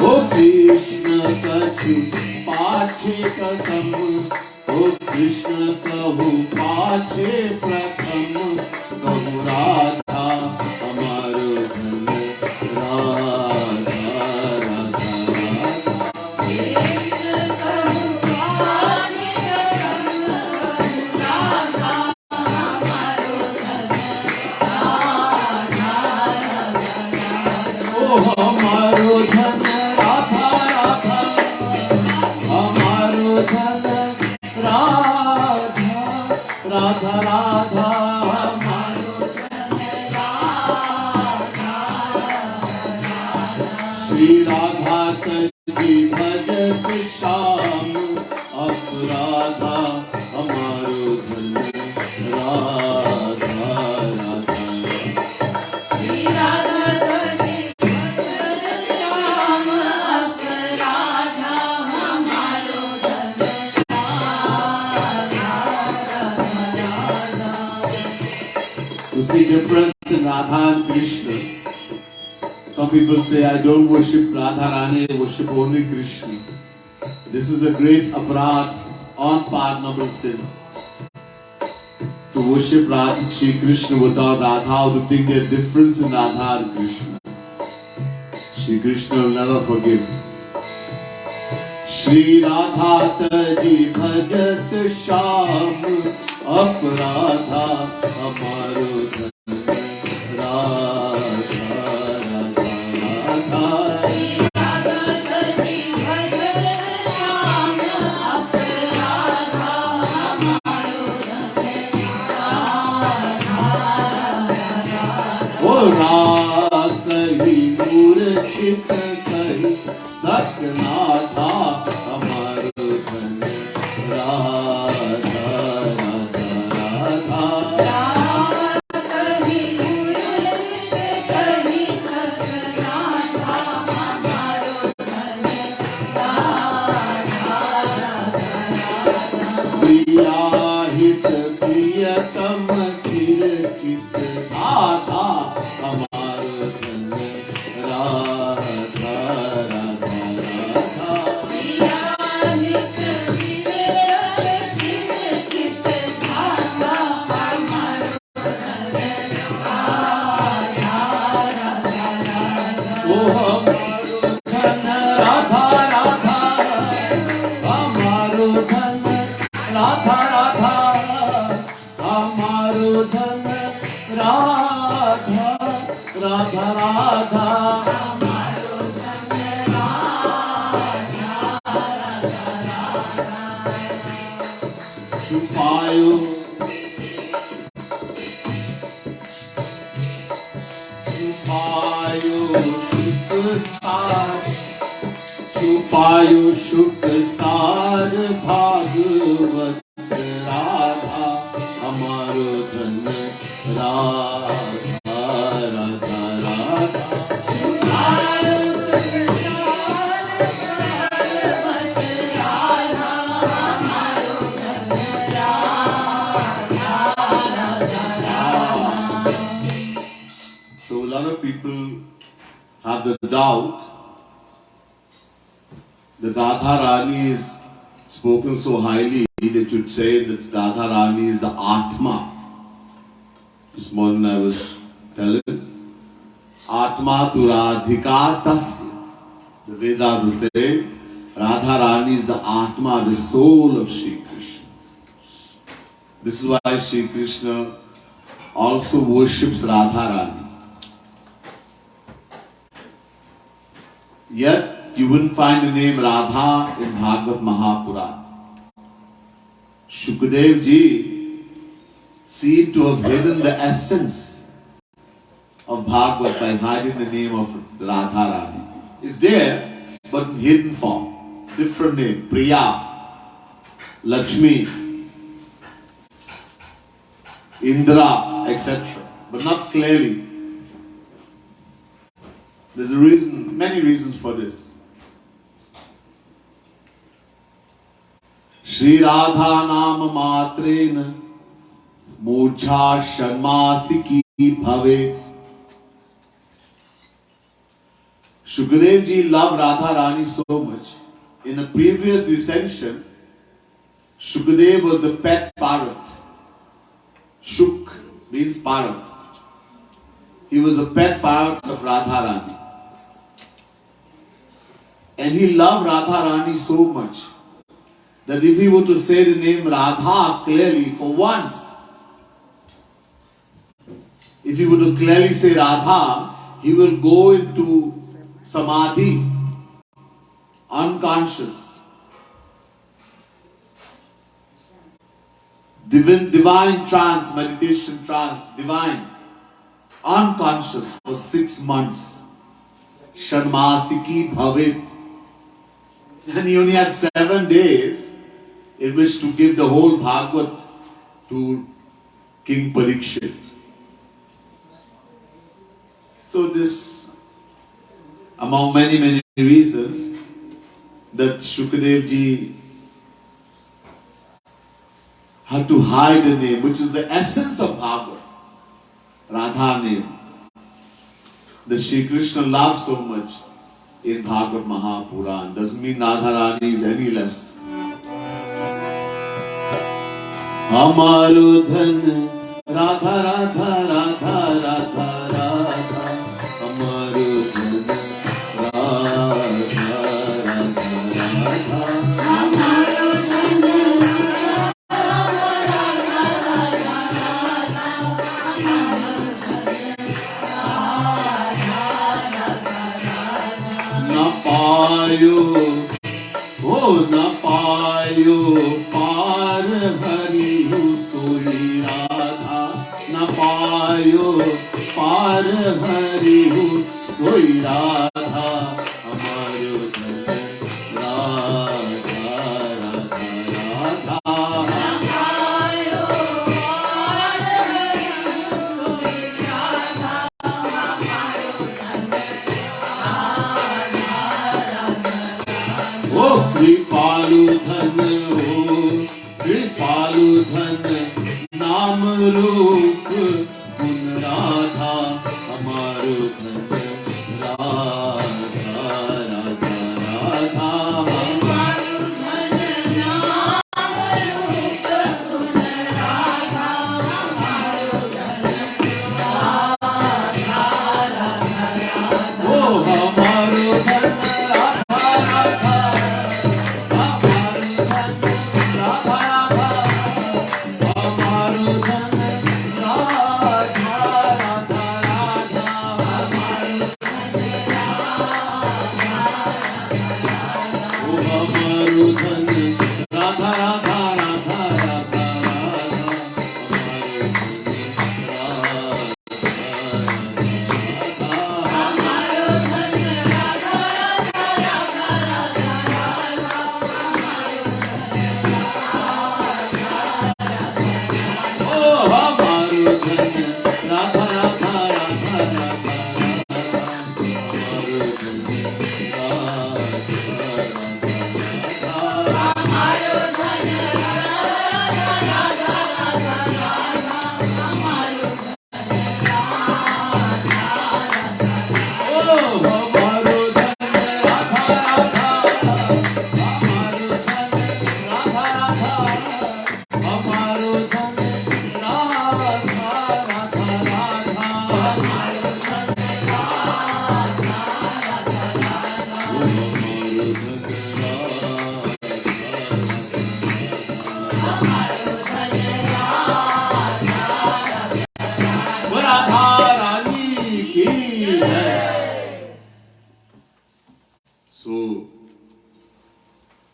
O Krishna kachu pache kadam O Krishna kahu pache pratham kahu Radha hamaro dhan Radha Radha Radha. Krishna kahu pache pratham Radha hamaro dhan Radha Radha Radha. Oh hamaro dhan Radha Radha hamaro dhan Radha Radha Radha hamaro dhan Radha Radha. Shri Radha Kaji bhajat Sham Aparadha hamaro dhan Radha Radha. Shri Radha Kaji bhajat Sham Aparadha hamaro dhan You see difference in Radha and Krishna. Some people say, I don't worship Radha Rani, I worship only Krishna. This is a great aparadh, unpardonable sin. To worship Radha, Shri Krishna without Radha, or to think a difference in Radha and Krishna. Shri Krishna will never forgive. Shri Radha taji bhajat sham aparadha amaro dhan Radha Radha Radha. रात ही मूर्छित कही सकनाथा अमर धन राधा राधा राधा ही मूर्छित कही सकनाथा अमर धन राधा प्रिया हित प्रियतम किरकित धाता छुपायो शुक सार भागवत राधा हमारो धन राधा राधा राधा छुपायो हमारो धन Radha Radha. So a lot of people have the doubt that Radha Rani is spoken so highly that you'd say that Radha Rani is the Atma. This morning I was telling Atma tu Radhika Tasya. The Vedas say Radha Rani is the Atma, the soul of Shri Krishna. This is why Shri Krishna also worships Radha Rani. Yet you wouldn't find the name Radha in Bhagavad Mahapurana. Shukadev ji seemed to have hidden the essence of Bhagavad by hiding the name of Radha Rani. It's there, but in hidden form. Different name. Priya, Lakshmi, Indra, etc. But not clearly. There's a reason, many reasons for this. Shri Radha Nam Matrena Murcha Shanmasiki Bhave. Shukadev ji loved Radha Rani so much. In a previous recension, Shukadev was the pet parrot. Shuk means parrot. He was a pet parrot of Radha Rani. And he loved Radha Rani so much that if he were to say the name Radha clearly for once, if he were to clearly say Radha, he will go into samadhi, unconscious, divine trance, meditation trance, divine, unconscious for 6 months. Shanmasiki Bhavit. And he only had 7 days in which to give the whole Bhagavad to King Parikshit. So this, among many reasons, that Shukadev ji had to hide the name, which is the essence of Bhagavad, Radha name, that Shri Krishna loves so much. in Bhagavad Mahapuran. Doesn't mean Radharani is any less. Hamaro dhan Radha Radha Radha Radha Radha. Hamaro dhan Radha Radha na payo par hari soi Radha na payo par hari soi Radha hamaro Radha Radha Radha Kripalu dhan Kripalu dhan Naam roop gun Radha Hamaro dhan Radha Radha Radha Kripalu dhan Naam roop gun Radha Hamaro dhan Radha Radha Oh Hamaro dhan So,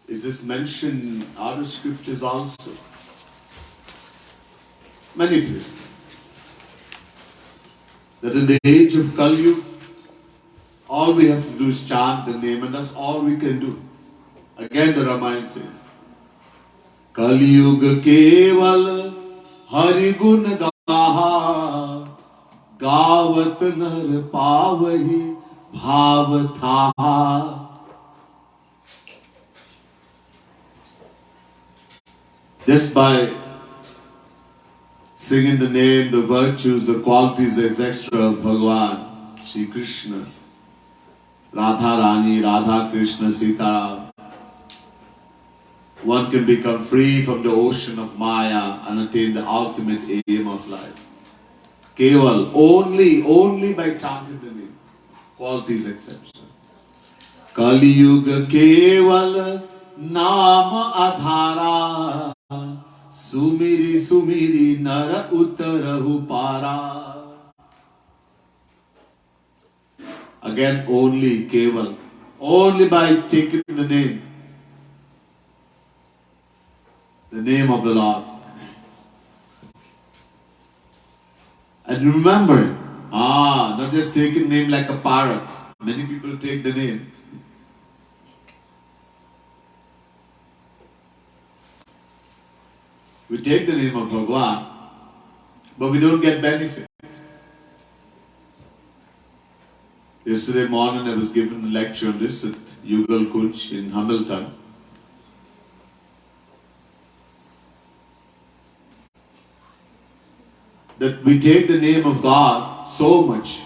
is this mentioned in other scriptures also? Many places. That in the age of Kaliyug, all we have to do is chant the name, and that's all we can do. Again the Ramayana says, Kaliyug keval hari gun gaha, gavat nar pavahi bhav tha. Just by singing the name, the virtues, the qualities, etc. of Bhagavan, Shri Krishna, Radha Rani, Radha Krishna, Sita, one can become free from the ocean of Maya and attain the ultimate aim of life. Keval, only by chanting the name, qualities, etc. Kaliyug keval naam adhara, sumiri sumiri nara uttarahu para. Again, only keval, only by taking the name of the Lord. And remember, not just taking name like a parrot. Many people take the name. We take the name of Bhagavan, but we don't get benefit. Yesterday morning I was given a lecture on this at Yugal Kunj in Hamilton. That we take the name of God so much,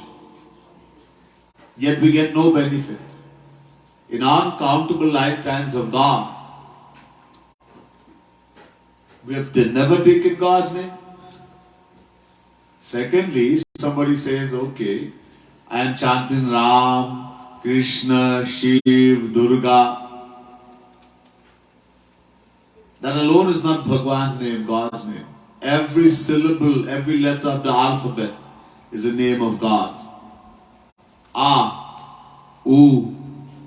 yet we get no benefit. in uncountable lifetimes have gone, we have never taken God's name. Secondly, somebody says, okay, I am chanting Ram, Krishna, Shiv, Durga. That alone is not Bhagwan's name, God's name. Every syllable, every letter of the alphabet is the name of God. A, U,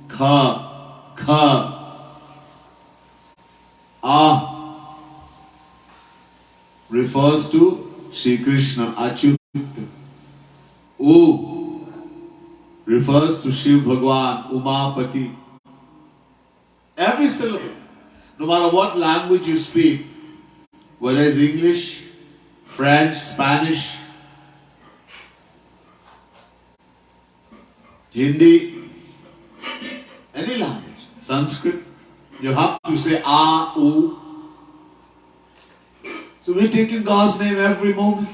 Kha, Kha. A refers to Shri Krishna, Achyut. U refers to Shiv Bhagwan, Umapati. Every syllable, no matter what language you speak, whether it's English, French, Spanish, Hindi, any language, Sanskrit, you have to say A, U. So we're taking God's name every moment.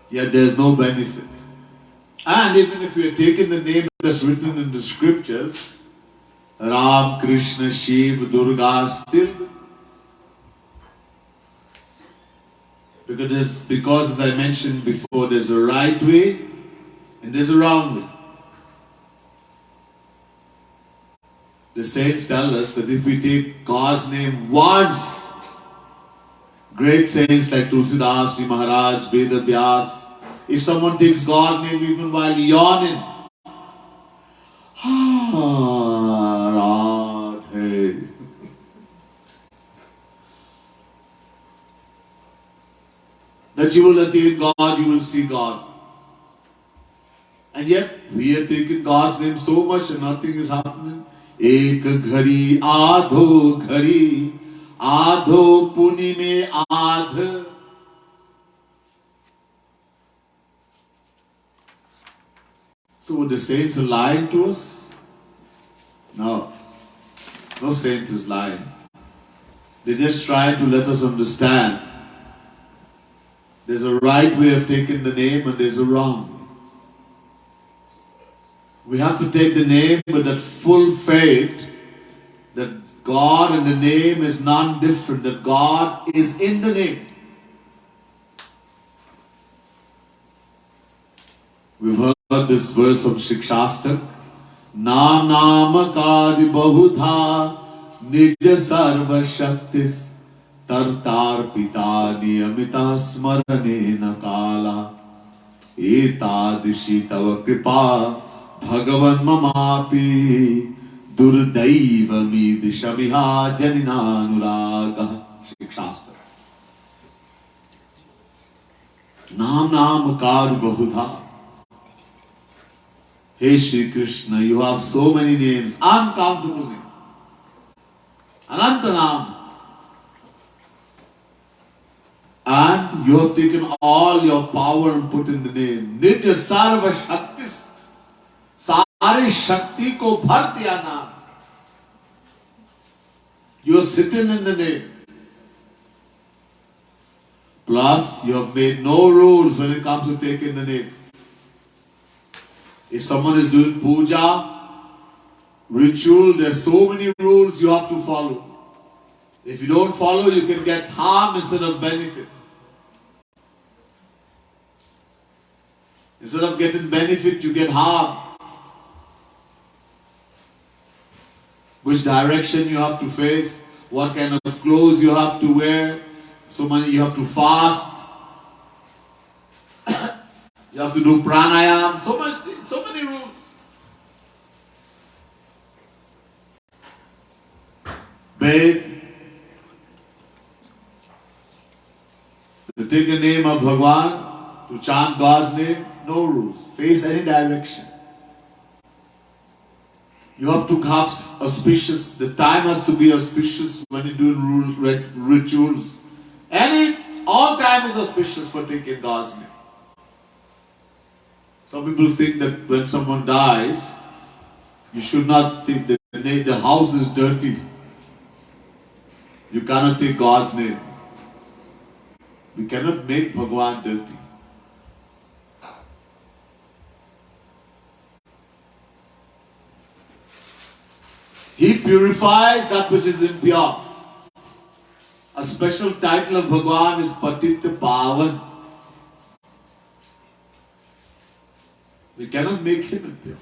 Yet there's no benefit. And even if we are taking the name that's written in the scriptures, Ram, Krishna, Shiv, Durga, still, because as I mentioned before, there's a right way and there's a wrong way. The saints tell us that if we take God's name once, great saints like Tulsidas, Sri Maharaj, Veda Vyas, if someone takes God's name even while yawning, Radhe, that you will attain God, you will see God. And yet, we are taking God's name so much and nothing is happening. Ek ghadi, adho ghadi, adho puni mein adh. So would the saints are lying to us? No. No saint is lying. They just try to let us understand there's a right way of taking the name and there's a wrong. We have to take the name with that full faith that God and the name is non-different, that God is in the name. We've heard this verse of Shikshastak. Naam namakadi bahudha nija sarva shaktis tartar pita niyamita smarane nakala etadishi tava kripa Bhagavan mamapi durdaiva midishamiha janinanuraga. Shikshastra. Naam naam kar bahudha. Hey Shri Krishna, you have so many names, uncountable names. Anantanam. And you have taken all your power and put in the name. Nitya sarva shaktis. सारे शक्ति को भर दिया नाम. You are sitting in the name. Plus, you have made no rules when it comes to taking the name. If someone is doing puja, ritual, there's so many rules you have to follow. If you don't follow, you can get harm instead of benefit. Instead of getting benefit, you get harm. Which direction you have to face, what kind of clothes you have to wear, so many you have to fast, you have to do pranayam, so many rules. Bathe, to take the name of Bhagwan, to chant God's name, no rules, face any direction. You have to have auspicious, the time has to be auspicious when you're doing rituals. All time is auspicious for taking God's name. Some people think that when someone dies, you should not take the name, the house is dirty. You cannot take God's name. We cannot make Bhagwan dirty. He purifies that which is impure. A special title of Bhagwan is Patit Pavan. We cannot make him impure.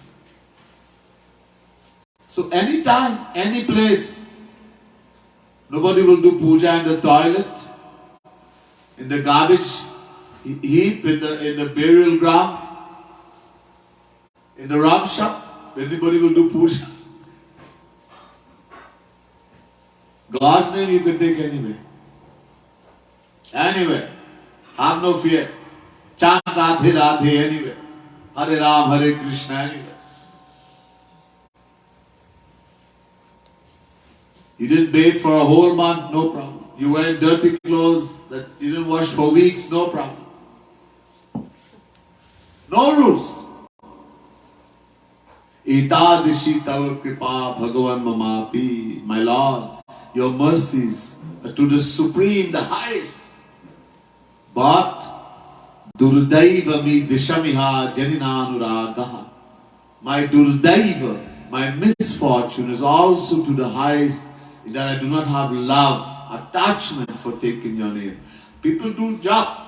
So anytime, any place, nobody will do puja in the toilet, in the garbage heap, in the burial ground, in the rum shop. Anybody will do puja. God's name you can take anywhere. Anywhere. Have no fear. Chant Radhe Radhe anywhere. Hare Ram, Hare Krishna anywhere. You didn't bathe for a whole month, no problem. You wear dirty clothes that you didn't wash for weeks, no problem. No rules. Itadishi tava kripa bhagavan mamapi. My Lord, your mercies are to the supreme, the highest. But Durdaiva mi dishamiha janinanuragaha. My Durdaiva, my misfortune is also to the highest, that I do not have love, attachment for taking your name. People do jap.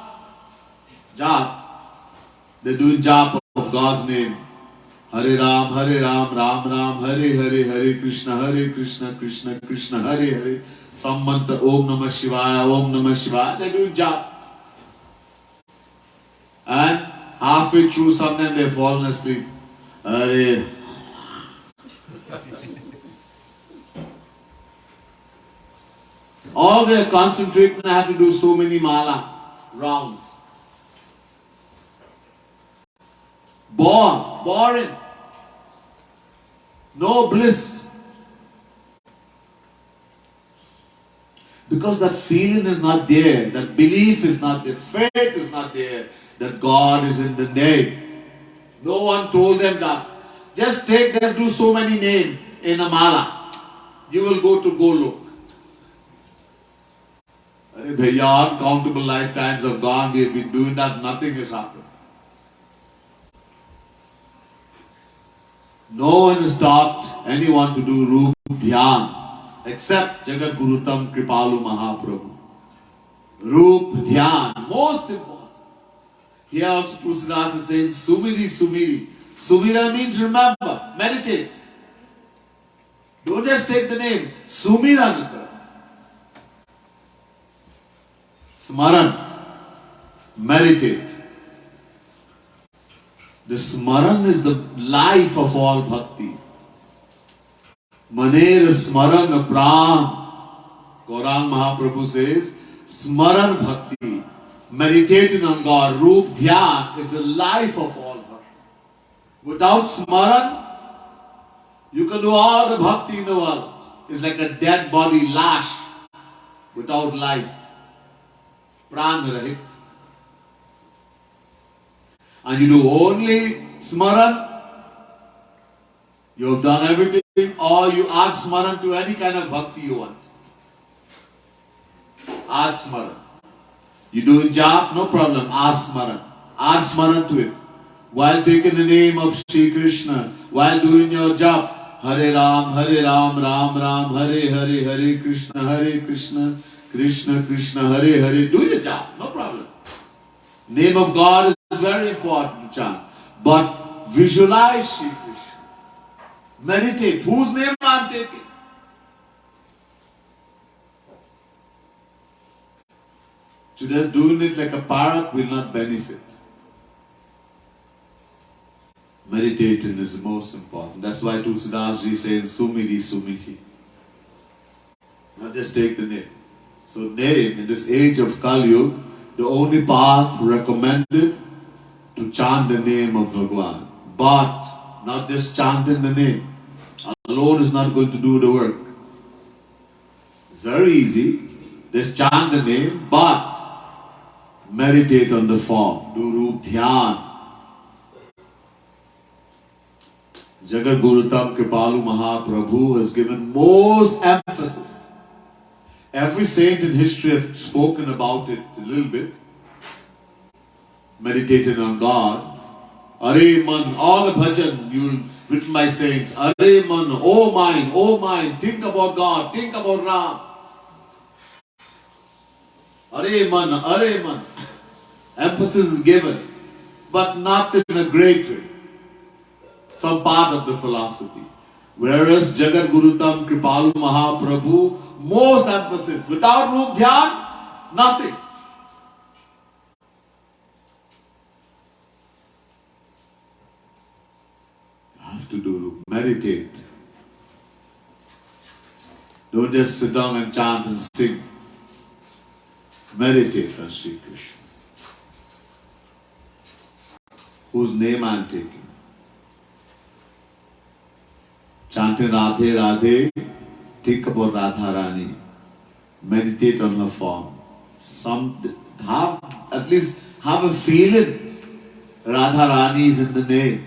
They're doing jap of God's name. Hare Ram, Ram Ram, Hare Hare, Hare Krishna, Krishna Krishna, Hare Hare. Some mantra, Om Namah Shivaya, Om Namah Shivaya. They're doing jap. And halfway through, sometimes they've fallen asleep. Hare. All their concentration, I have to do so many mala rounds. Boring. No bliss. Because that feeling is not there, that belief is not there, faith is not there, that God is in the name. No one told them that. Just do so many names in a mala. You will go to Golok. Uncountable lifetimes have gone, we have been doing that, nothing has happened. No one has taught anyone to do Roop Dhyan except Jagat Gurutam Kripalu Mahaprabhu. Roop Dhyan, most important. Here also Tulsidas is saying Sumiri. Sumira means remember, meditate. Don't just take the name. Sumira. Smaran. Meditate. The Smaran is the life of all bhakti. Maner Smaran Pran. Gaurang Mahaprabhu says, Smaran Bhakti. Meditating on God, Roop Dhyan is the life of all bhakti. Without Smaran, you can do all the bhakti in the world. It's like a dead body, lash, without life. Pran Rahit. And you do only Smaran, you have done everything, or you add Smaran to any kind of bhakti you want. Add Smaran. You do in jap, no problem, add Smaran. Add Smaran to it. While taking the name of Shri Krishna, while doing your jap, Hare Ram, Ram Ram, Hare Hare, Hare Krishna, Krishna Krishna, Hare Hare. Do your jap, no problem. Name of God is very important to chant. But visualize Shri Krishna. Meditate. Whose name I am taking? So just doing it like a parrot will not benefit. Meditating is the most important. That's why Tulsidas Ji says Sumiti. Not just take the name. So name, in this age of Kaliyug, the only path recommended to chant the name of Bhagwan. But not just chanting the name alone is not going to do the work. It's very easy. Just chant the name, but meditate on the form. Do Roop Dhyan. Jagat Gurutam Kripalu Mahaprabhu has given most emphasis. Every saint in history has spoken about it a little bit. Meditating on God. Are Man, all the bhajan, written by saints. Are man, oh mind, think about God, think about Ram. Are man. Emphasis is given, but not in a great way. Some part of the philosophy. Whereas Jagat Gurutam Kripalu Mahaprabhu, most emphasis. Without Rup Dhyan, nothing. You have to do, meditate. Don't just sit down and chant and sing. Meditate on Sri Krishna, whose name I am taking. Chanting Radhe Radhe, think about Radharani. Meditate on her form. At least have a feeling Radharani is in the name.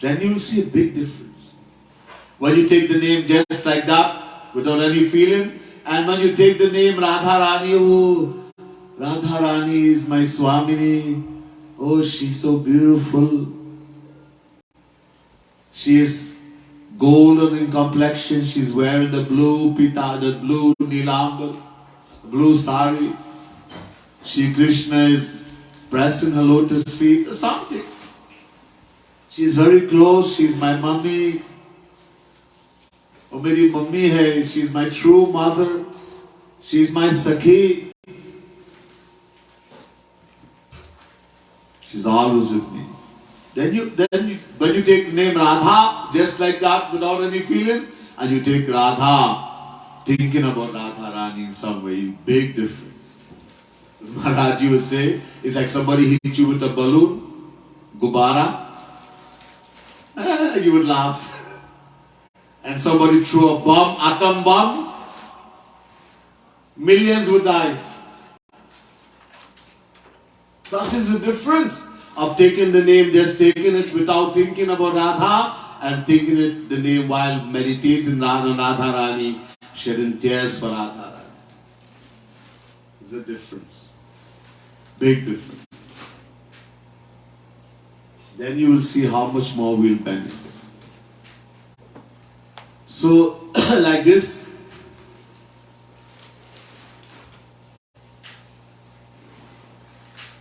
Then you will see a big difference. When you take the name just like that, without any feeling, and when you take the name Radharani, oh, Radharani is my Swamini, oh, she's so beautiful. She is golden in complexion. She's wearing the blue pita, the blue nilambar, blue sari. Shri Krishna is pressing her lotus feet or something. She's very close. She's my mummy. Oh, meri mummy hai. She's my true mother. She's my sakhi. She's always with me. Then when you take the name Radha, just like that, without any feeling, and you take Radha, thinking about Radharani in some way, big difference. As Maharaji would say, it's like somebody hit you with a balloon, gubara, you would laugh. And somebody threw a bomb, atom bomb, millions would die. Such is the difference of taking the name, just taking it without thinking about Radha, and taking it the name while meditating on Radharani, shedding tears for Radharani. There's a difference. Big difference. Then you will see how much more we'll benefit. So, like this,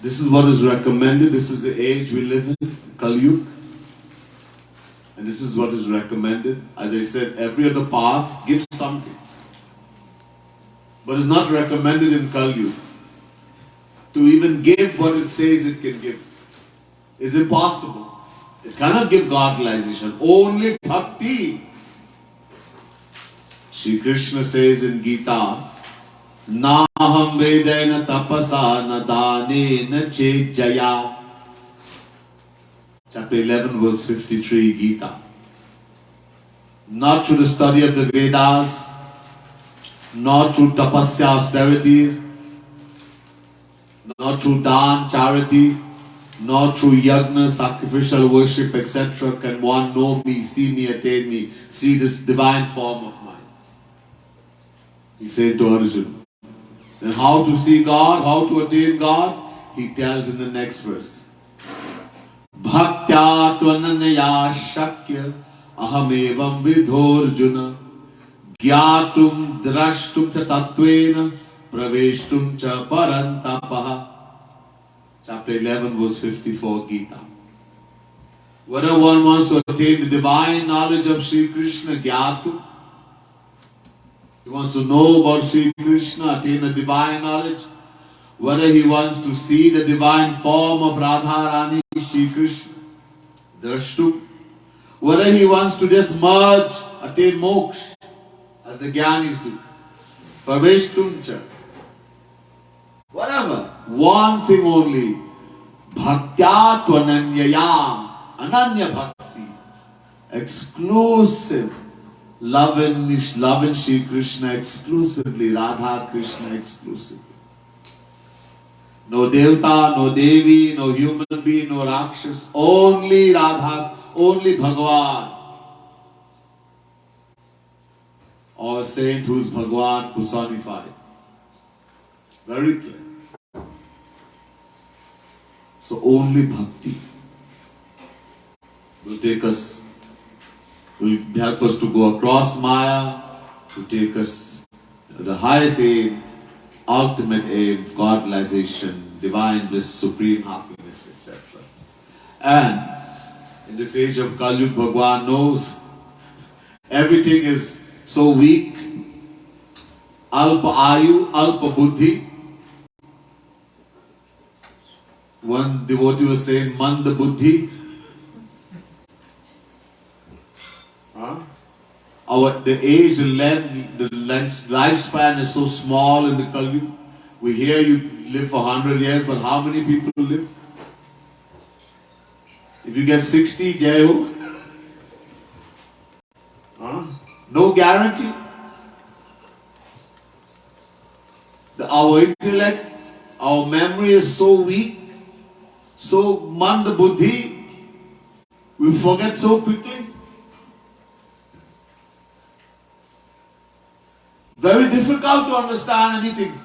this is what is recommended. This is the age we live in, Kaliyug. And this is what is recommended. As I said, every other path gives something. But it's not recommended in Kaliyug to even give what it says it can give. It's impossible. It cannot give God realization. Only bhakti. Shri Krishna says in Gita, Naham vedena tapasa na dane na jaya. Chapter 11 verse 53 Gita. Not through the study of the Vedas, not through tapasya austerities, not through dan, charity, not through yagna, sacrificial worship, etc. can one know me, see me, attain me, see this divine form of mine. He said to Arjuna. Then how to see God, how to attain God? He tells in the next verse. Bhaktya tvananaya shakya ahamevam vidhorjuna gyatum drashtum cha tattvena praveshtum cha parantapaha. Chapter 11 verse 54 Gita. Whether one wants to attain the divine knowledge of Sri Krishna, gyatum, he wants to know about Sri Krishna, attain the divine knowledge. Whether he wants to see the divine form of Radharani, Sri Krishna, drashtum. Whether he wants to just merge, attain moksha, as the Gyanis do. Praveshtumcha. Whatever. One thing only. Bhaktya tvananyaya. Ananya bhakti. Exclusive. Loving Shri Krishna exclusively, Radha Krishna exclusively. No Devta, no Devi, no human being, no Rakshas, only Radha, only Bhagavan. Or saint who is Bhagavan personified. Very clear. So only bhakti will help us to go across Maya, to take us to the highest aim, ultimate aim, godization, divine bliss, supreme happiness, etc. And in this age of Kaliyug, Bhagwan knows everything is so weak, alpa ayu, alpa buddhi. One devotee was saying, manda buddhi. The age, the lifespan is so small in the Kaliyug. We hear you live for 100 years, but how many people live? If you get 60, jai ho. No guarantee. Our intellect, our memory is so weak, so manda buddhi, we forget so quickly. Very difficult to understand anything.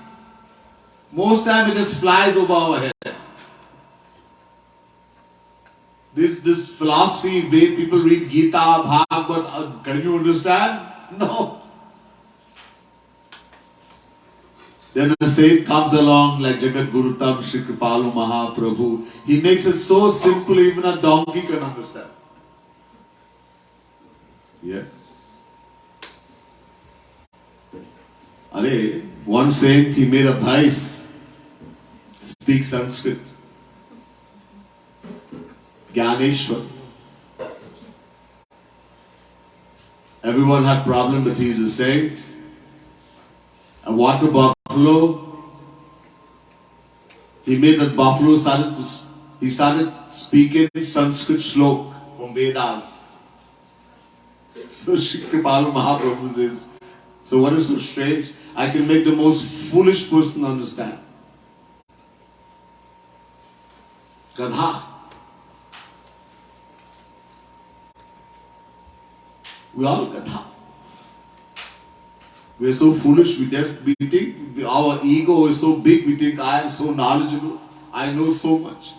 Most time it just flies over our head. This philosophy, way people read Gita, Bhagavad, can you understand? No. Then the saint comes along like Jagat Gurutam Shri Kripalu Mahaprabhu. He makes it so simple, even a donkey can understand. Yeah. One saint, he made a bhais speak Sanskrit. Gyaneshwar. Everyone had problem, but he's a saint. A water buffalo. He made that buffalo started speaking Sanskrit shlok from Vedas. So Shri Kripalu Mahaprabhu says, so what is so strange? I can make the most foolish person understand. Gadha. We all Gadha. We are so foolish, we think our ego is so big, we think I am so knowledgeable, I know so much.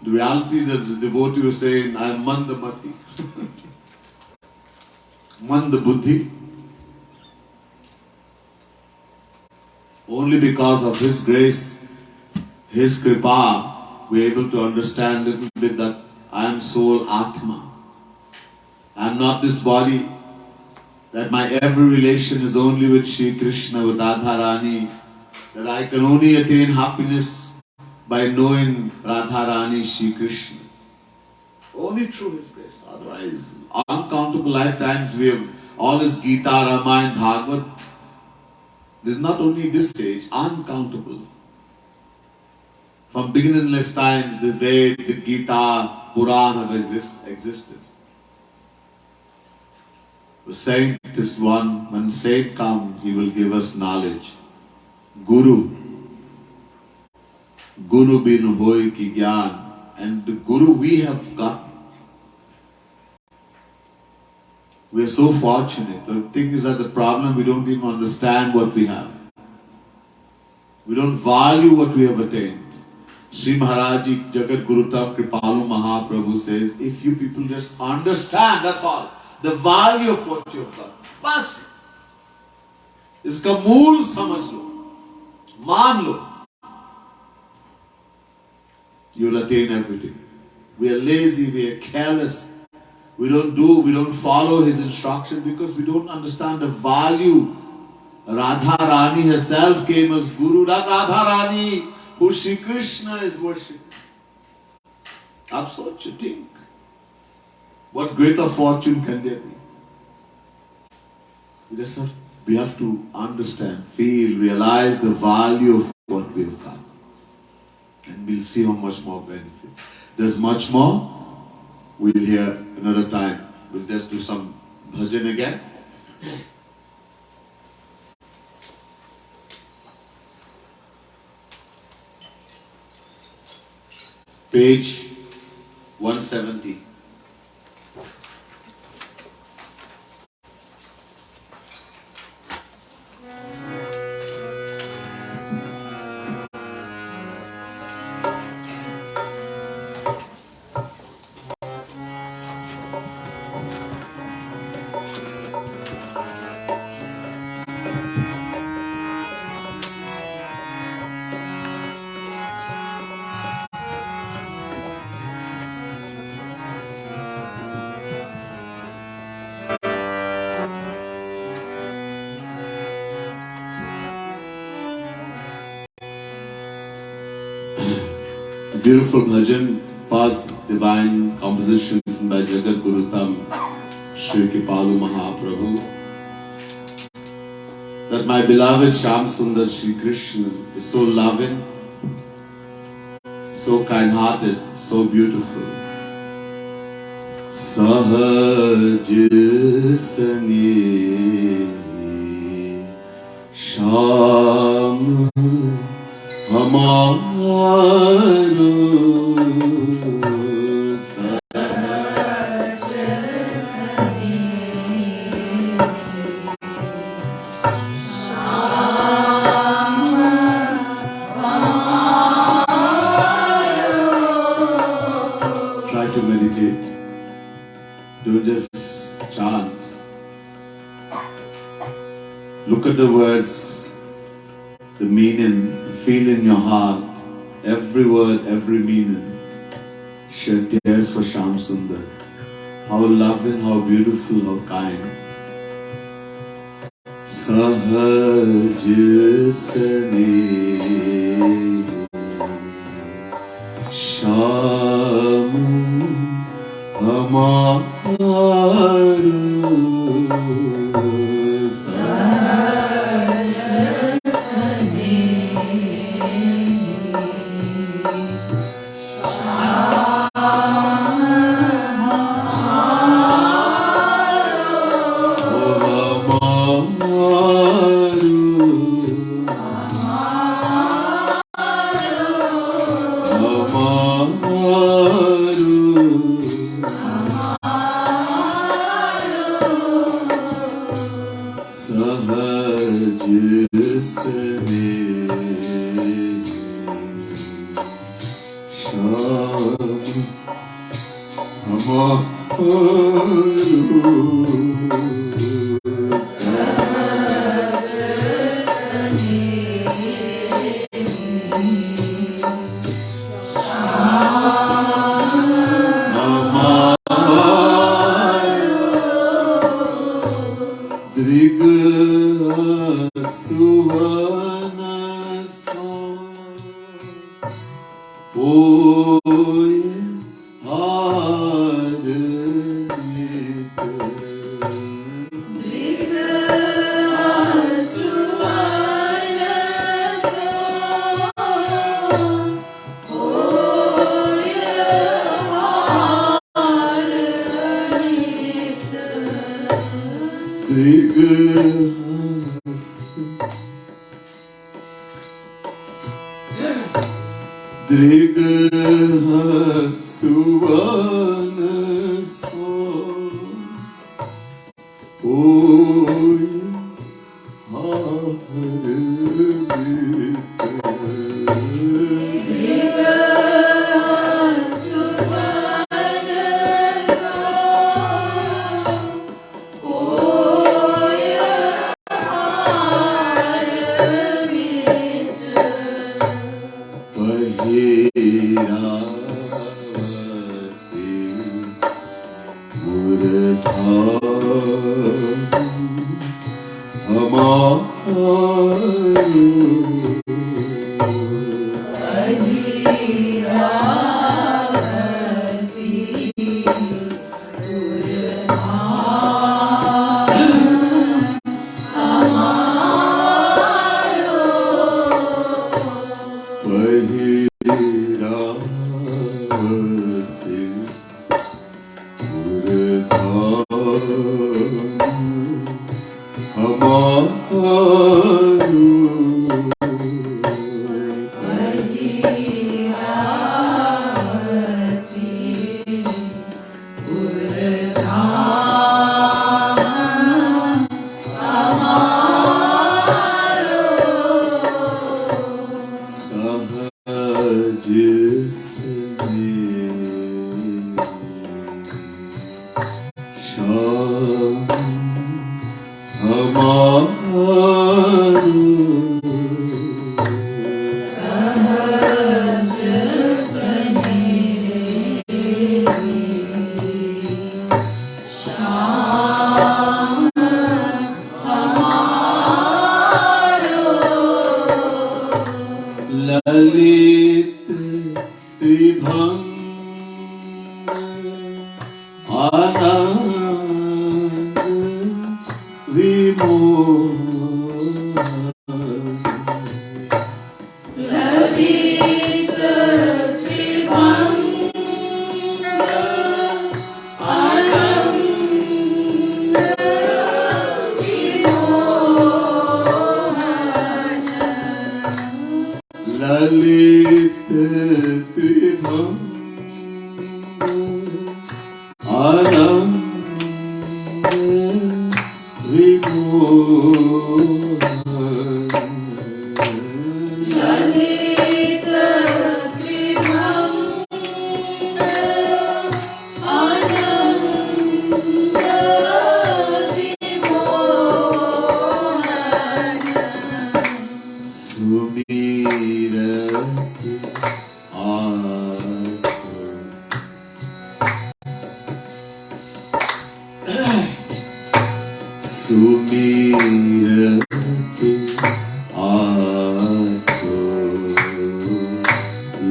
The reality that the devotee was saying, I am manda mati. Manda buddhi. Only because of His grace, His kripa, we are able to understand a little bit that I am soul Atma. I am not this body, that my every relation is only with Shri Krishna, with Radharani, that I can only attain happiness by knowing Radharani, Shri Krishna. Only through His grace. Otherwise, uncountable lifetimes we have all this Gita, Ramayana, Bhagavad. There's not only this stage, uncountable. From beginningless times, the Ved, the Gita, Purana have existed. The saint is one. When saint comes, he will give us knowledge. Guru. Guru bin hoy ki gyan. And the Guru we have got. We are so fortunate. The thing is that the problem, we don't even understand what we have. We don't value what we have attained. Sri Maharaji Jagat Gurutam Kripalu Mahaprabhu says, if you people just understand, that's all, the value of what you have got. Bas! Iska mool samajh lo. Maan lo. You'll attain everything. We are lazy, we are careless. We don't follow His instruction because we don't understand the value. Radharani herself came as Guru. That Radharani who Shri Krishna is worshipping. That's what you think. What greater fortune can there be? We have to understand, feel, realize the value of what we have got. And we'll see how much more benefit. There's much more. We'll hear another time. We'll just do some bhajan again. Page 170. Beautiful bhajan, part divine composition by Jagat Guru Tam Shri Kripalu Mahaprabhu. That my beloved Shyam Sundar Shri Krishna is so loving, so kind-hearted, so beautiful. Sahaj Sani Shyam Hamaro Sahaj Sani Shyam. Try to meditate. Don't just chant. Look at the words, the meaning, feel in your heart, every word, every meaning. Shed tears for Shyam Sundar. How loving, how beautiful, how kind. Sahaj Sani Shyam Hamaro Sahaj Sani Shyam Lalit सुमिरत आठो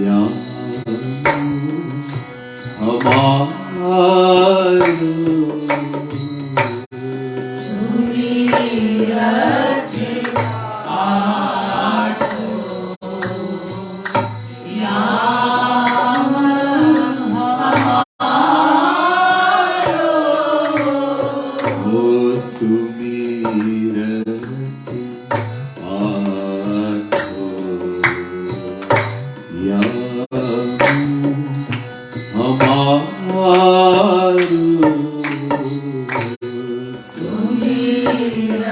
याम हमारो सुमिरत आठो याम हमारो ओ सुमिरत आठो याम हमारो सुमिरत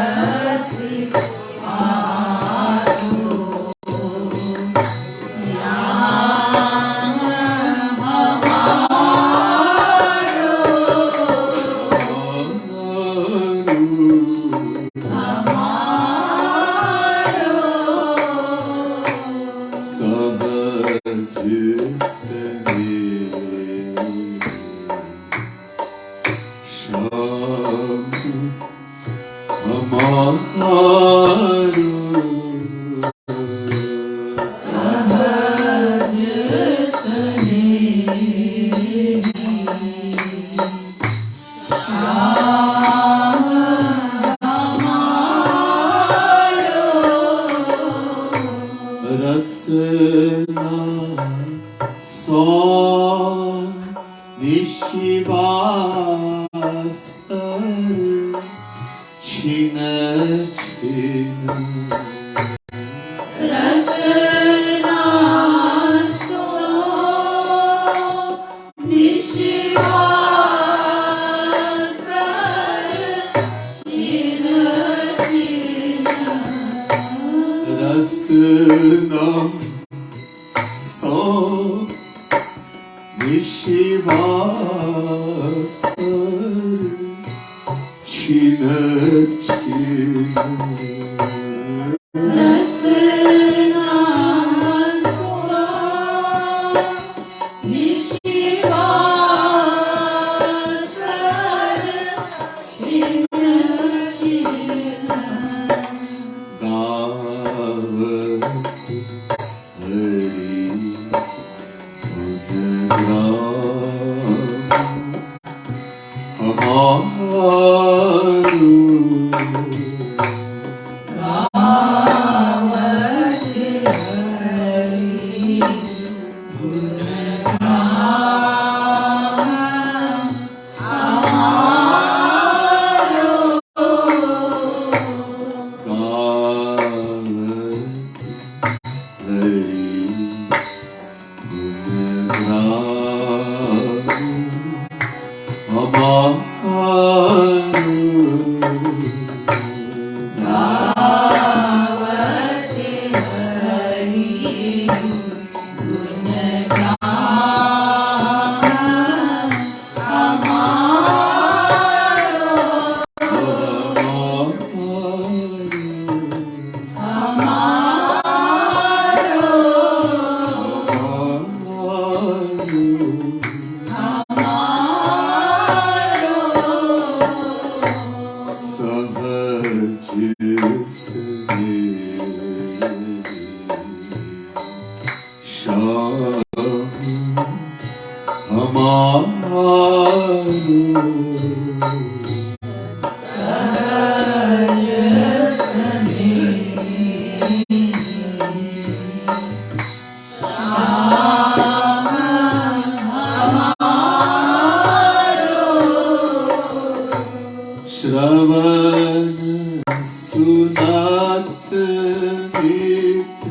आठो याम सहज सने श्याम हमारो सहज स्नेही श्याम हमारो रसना सौ निशिवास्तर छिन छिन रसना सो निशिवासर छिन छिन रसना सौ निशिवास्तर छिन छिन रसना सो निशिवासर छिन छिन गावत हरि गुण हमारो गावत हरि गुणगान हमारो गावत हरि गुण गावत हरि गुणगान हमारो सहज स्नेह श्याम हमारो सहज स्नेही श्याम हमारो श्रवण सुनात नित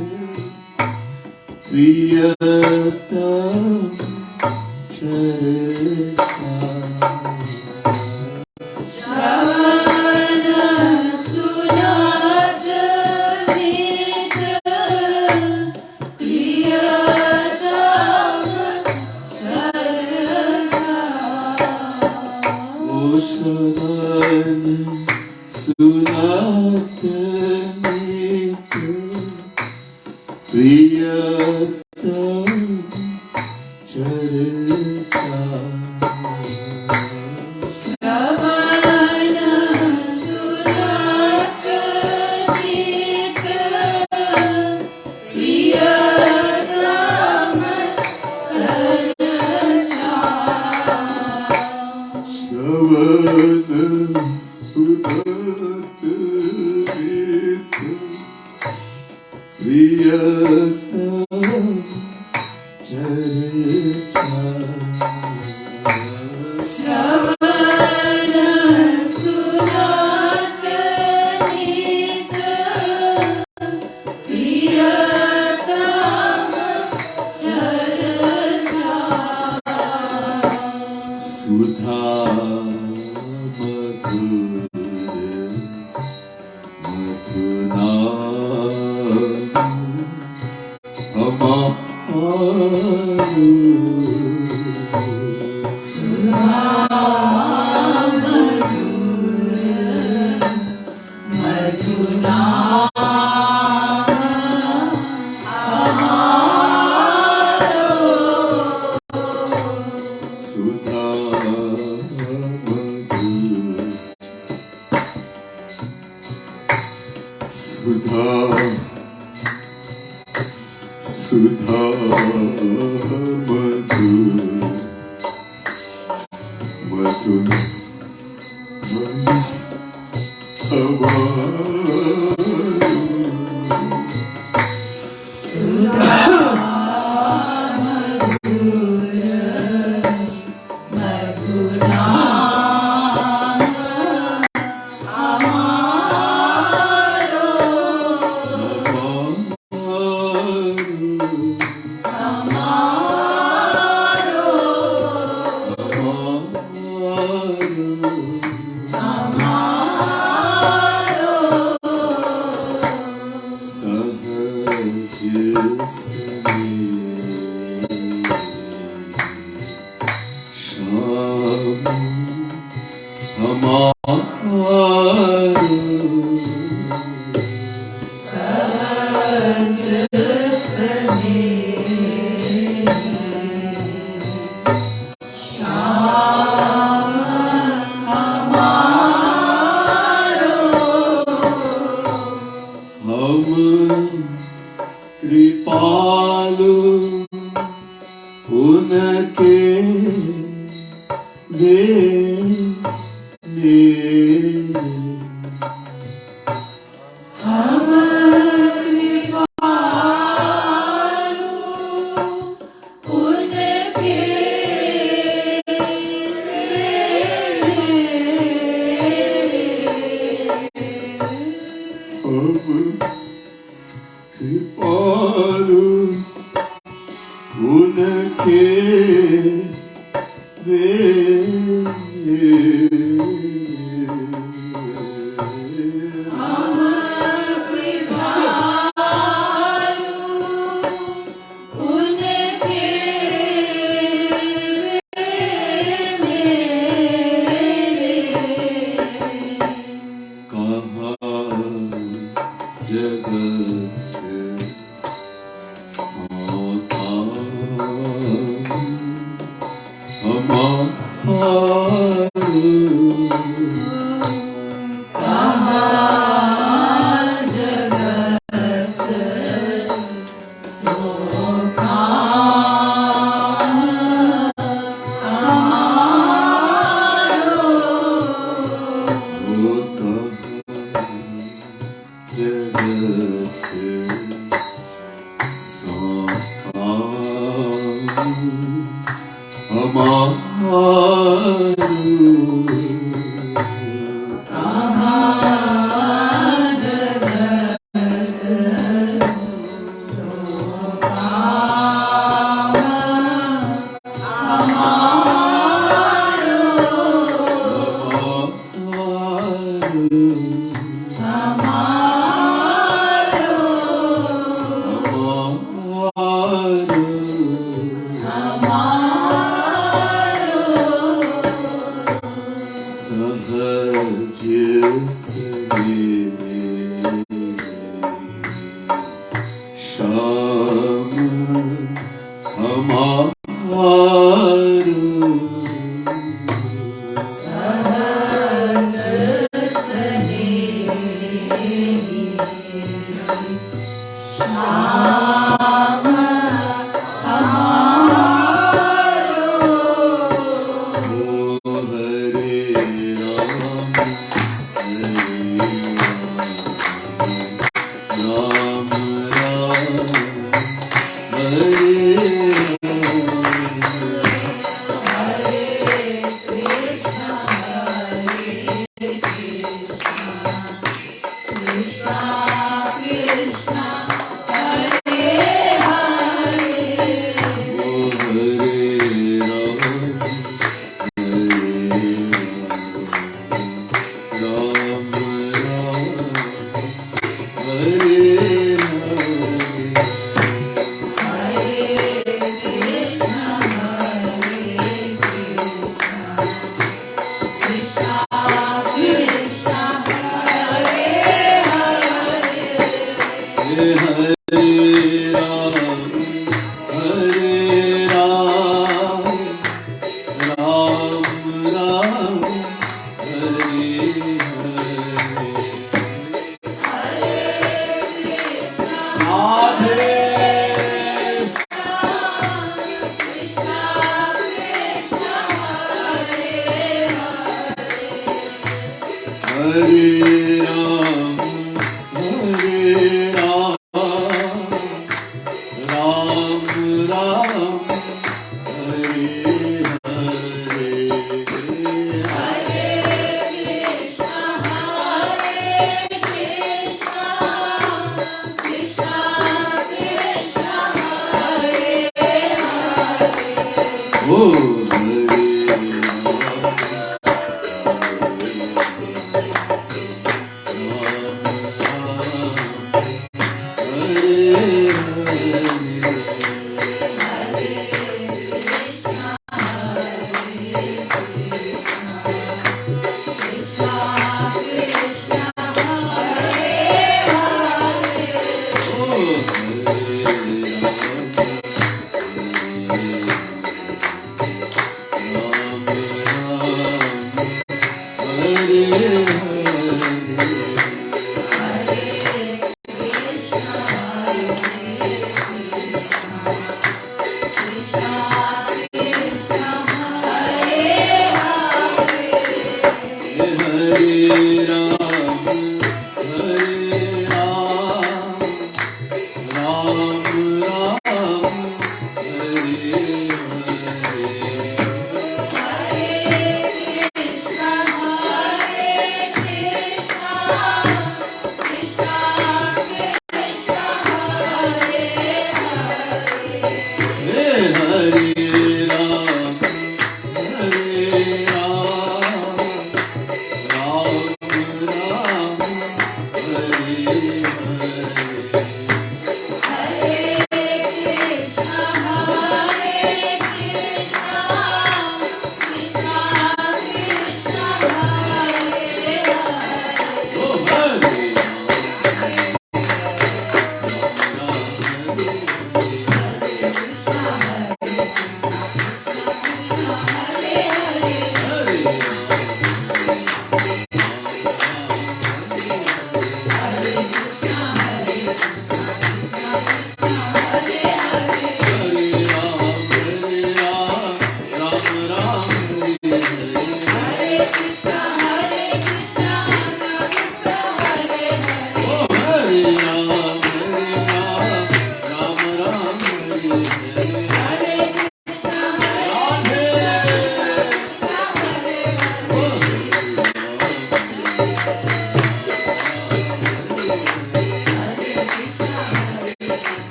प्रियतम चर्चा श्रवण सुनात नित प्रियतम चर्चा ओ श्रवण सुनात नित प्रियतम चर्चा श्रवण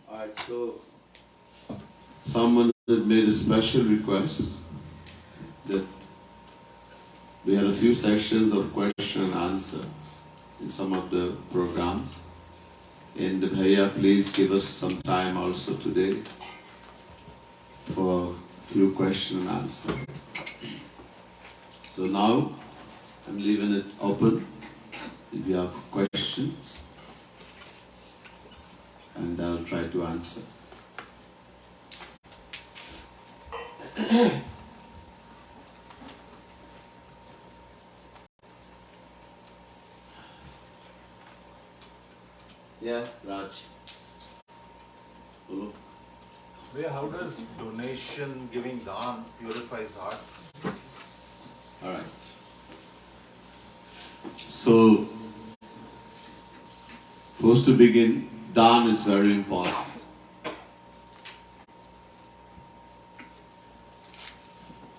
Alright, so someone had made a special request that we had a few sessions of question and answer in some of the programs. And Bhaiya, please give us some time also today for a few question and answer. So now I'm leaving it open if you have questions, and I'll try to answer. Yeah, Raj. Hello. How does donation, giving dhan, purifies heart? All right. So, first to begin, dhan is very important.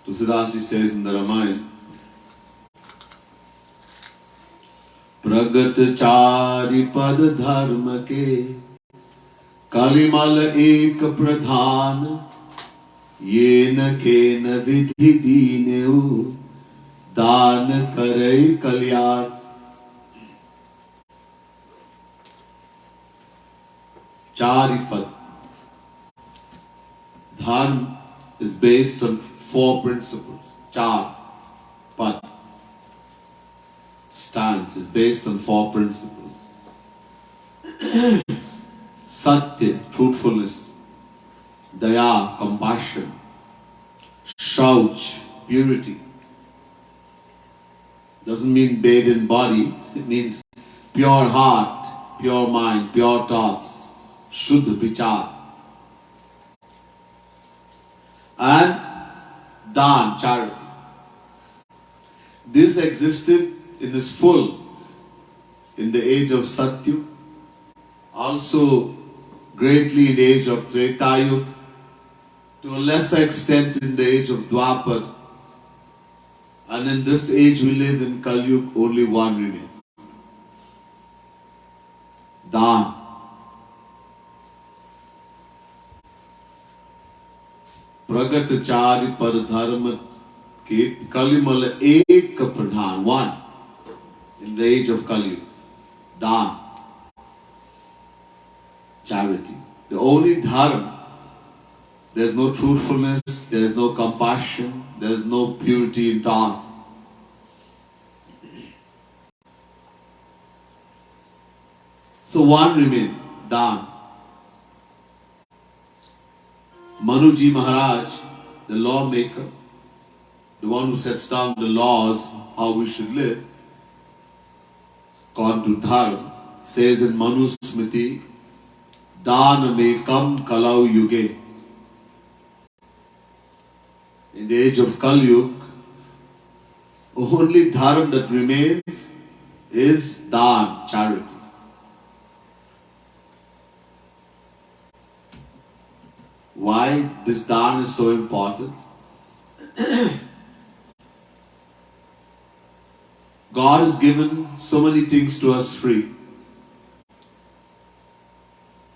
Tusidasji says in the Ramayana, प्रगट चारि पद धर्म के कलिमल एक प्रधान ये न के न विधि दीन्यु दान करे कल्याण. Charipad. Dharma is based on 4 principles. Char, pad. Stance is based on 4 principles. Satya, truthfulness. Daya, compassion. Shauch, purity. Doesn't mean bathed in body. It means pure heart, pure mind, pure thoughts. Shuddha vichar. And dan, charity. This existed in its full in the age of Satya, also greatly in the age of Treta, to a lesser extent in the age of Dwapar, and in this age we live in Kaliyug, only one remains. Dan. प्रगत चारि पर धर्म के कलिमल एक प्रधान, one in the age of Kaliyug, Dan, charity. The only dharma, there's no truthfulness, there's no compassion, there's no purity in thought. So one remains, Dan. Manuji Maharaj, the lawmaker, the one who sets down the laws, how we should live, according to Dharma, says in Manu Smriti, Dan me kam kalau yuge. In the age of Kaliyug, only Dharma that remains is Dan, charity. Why this dan is so important? God has given so many things to us free.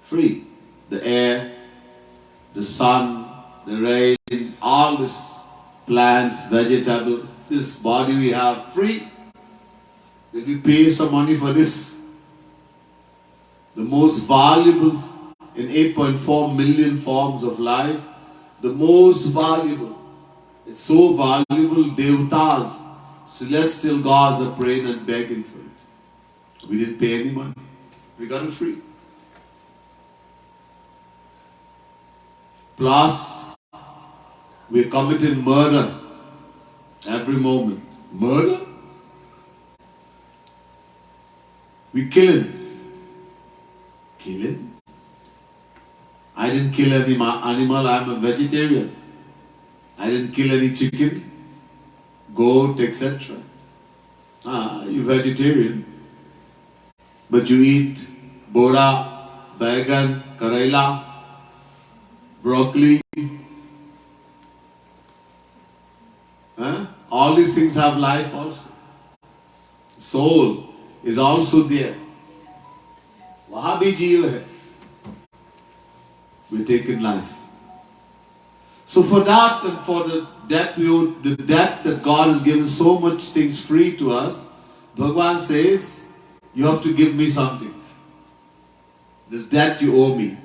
Free. The air, the sun, the rain, all this plants, vegetable, this body we have free. Did we pay some money for this? the most valuable in 8.4 million forms of life, the most valuable. It's so valuable, Devatas, celestial gods are praying and begging for it. We didn't pay any money. We got it free. Plus, we're committing murder every moment. Murder? We killing. Killing? I didn't kill any animal, I'm a vegetarian. I didn't kill any chicken, goat, etc. You're vegetarian. But you eat bora, baigan, karela, broccoli. All these things have life also. Soul is also there. Wahan bhi jeev hai. We're taking life. So for that and for the debt that God has given so much things free to us, Bhagavan says, you have to give me something. This debt you owe me.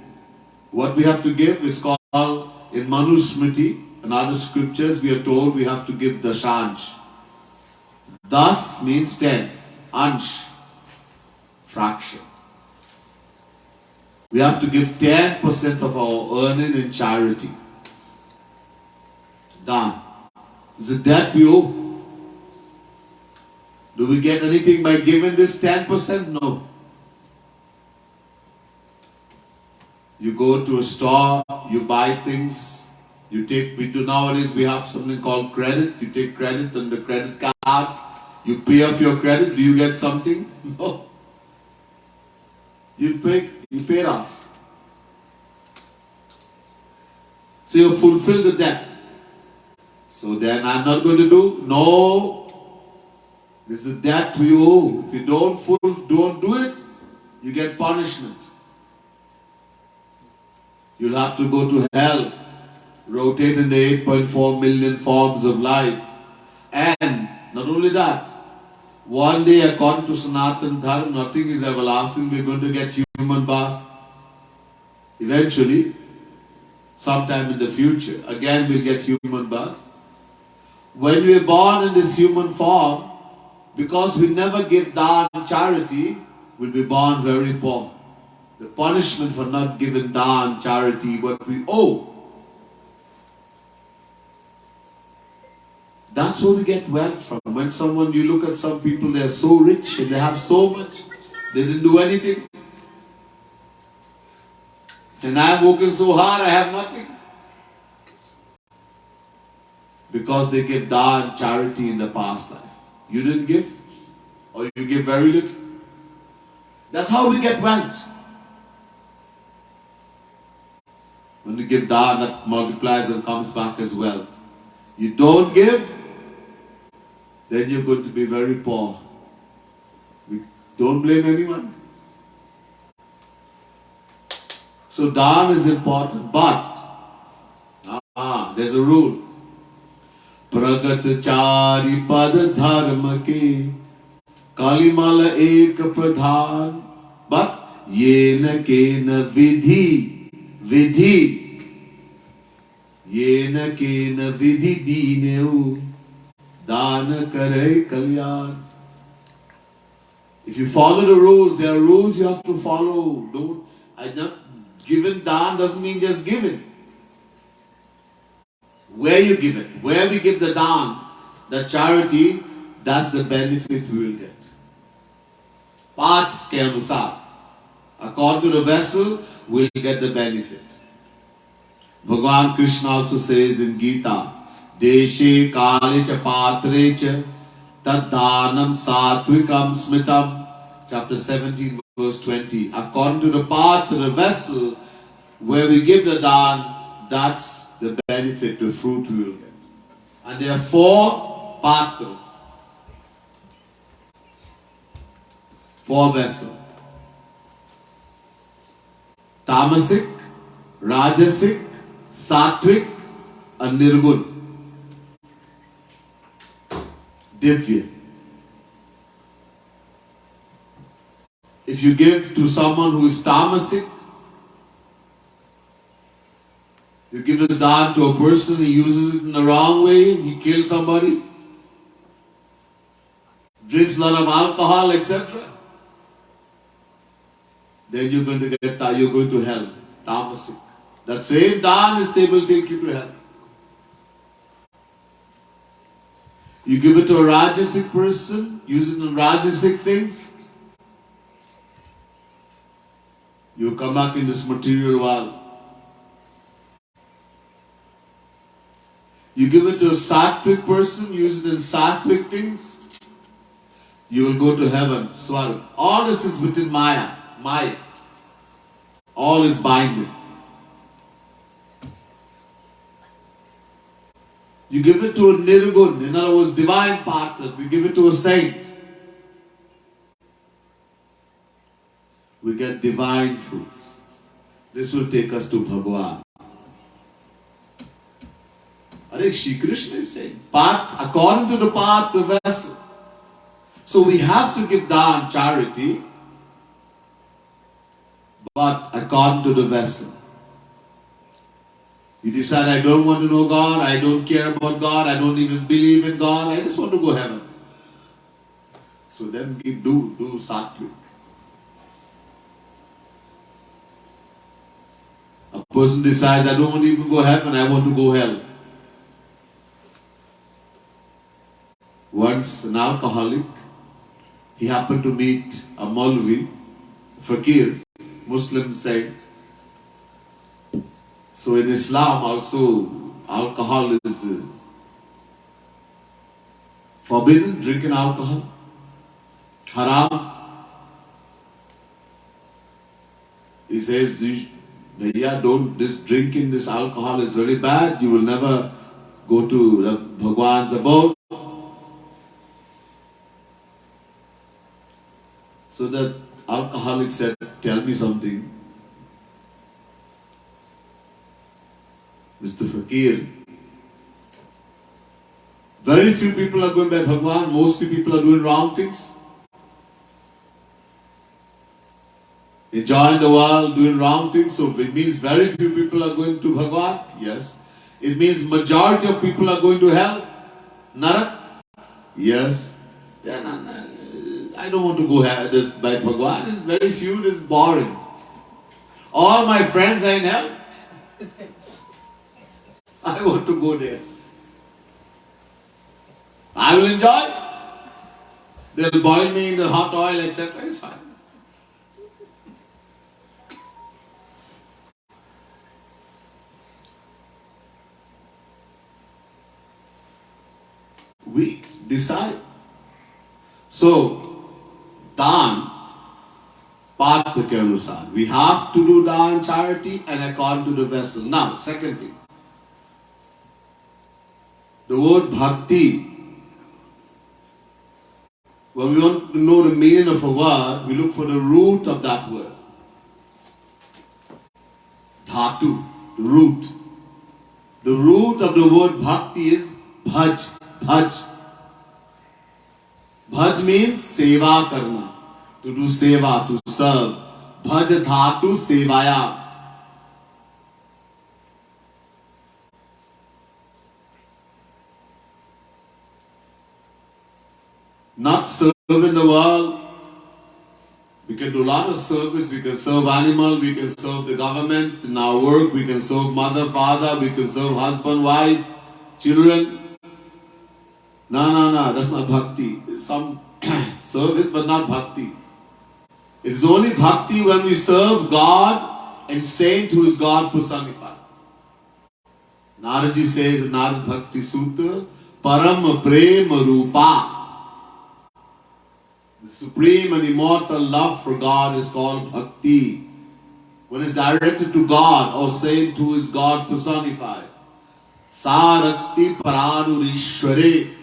What we have to give is called, in Manusmriti and other scriptures, we are told we have to give dashansh. Das means 10. Ansh, fraction. We have to give 10% of our earning in charity. Done. Is it that we owe? Do we get anything by giving this 10%? No. You go to a store, you buy things, nowadays we have something called credit. You take credit on the credit card, you pay off your credit, do you get something? No. You pay it off. So you fulfill the debt. So then I'm not going to do? No. This is a debt we owe. If you don't do it, you get punishment. You'll have to go to hell, rotate in the 8.4 million forms of life. And not only that, one day according to Sanatan Dharma, nothing is everlasting. We're going to get human birth. Eventually, sometime in the future, again we'll get human birth. When we're born in this human form, because we never give dhan charity, we'll be born very poor. The punishment for not giving dhan charity, what we owe. That's where we get wealth from. When you look at some people, they're so rich and they have so much, they didn't do anything. And I'm working so hard, I have nothing. Because they give dhan charity in the past life. You didn't give, or you give very little. That's how we get wealth. When you give dhan, that multiplies and comes back as wealth. You don't give, then you're going to be very poor. We don't blame anyone. So dhan is important, but there's a rule. Pragat chari pad dharma ke kalimala ek pradhan, but yena kena vidhi yena kena vidhi dineu dana kare kalyan. If you follow the rules, there are rules you have to follow. Giving dhan doesn't mean just giving. Where you give it, where we give the dhan, the charity, that's the benefit we will get. Path ke anusar. According to the vessel, we'll get the benefit. Bhagavan Krishna also says in Gita, Deshe kale cha patre cha tad dhanam satvikam smitam. Chapter 17 verse 20. According to the path, the vessel, where we give the dhan, that's the benefit, the fruit we will get. And there are 4 patra, 4 vessels. Tamasic, Rajasic, Sattvic, and Nirgun. Divya. If you give to someone who is tamasic, you give this daan to a person, he uses it in the wrong way, he kills somebody, drinks a lot of alcohol, etc. Then you're going to hell, tamasic. That same daan is able to take you to hell. You give it to a rajasic person, use it in rajasic things, you come back in this material world. You give it to a sattvic person, use it in sattvic things, you will go to heaven, swarga. All this is within Maya. All is binding. You give it to a nirgun, in other words, divine partner. We give it to a saint. We get divine fruits. This will take us to Bhagwan. Shri Krishna is saying, according to the path, the vessel. So we have to give daan, charity, but according to the vessel. You decide, I don't want to know God, I don't care about God, I don't even believe in God, I just want to go heaven. So then we do sattvic. A person decides, I don't want to even go heaven, I want to go hell. Once an alcoholic, he happened to meet a Maulvi, fakir, Muslim saint. So in Islam also, alcohol is forbidden, drinking alcohol, haram. He says, Bhaiya, don't, this drinking, this alcohol is very bad, you will never go to Bhagwan's abode. So that alcoholic said, tell me something. Mr. Fakir, very few people are going by Bhagwan, mostly people are doing wrong things. Enjoying the world, doing wrong things, so it means very few people are going to Bhagwan, yes. It means majority of people are going to hell, Narak, yes. Yeah, no, I don't want to go this by Bhagwan, it's very few, it's boring. All my friends are in hell. I want to go there. I will enjoy. They'll boil me in the hot oil, etc. It's fine. We decide. So, daan, path ke anusar. We have to do daan, charity, and according to the vessel. Now, second thing. The word bhakti. When we want to know the meaning of a word, we look for the root of that word. Dhatu, the root. The root of the word bhakti is bhaj, bhaj. Bhaj means seva karna, to do seva, to serve. Bhaj dhatu sevaya. Not serve in the world. We can do a lot of service. We can serve animal. We can serve the government. In our work, we can serve mother, father. We can serve husband, wife, children. No. That's not bhakti. It's some service, but not bhakti. It's only bhakti when we serve God and saint who is God personified. Naraji says in Narad Bhakti Sutra, Param Prema Rupa. The supreme and immortal love for God is called bhakti. When it's directed to God or saint who is God personified. Sarakti Paranurishware.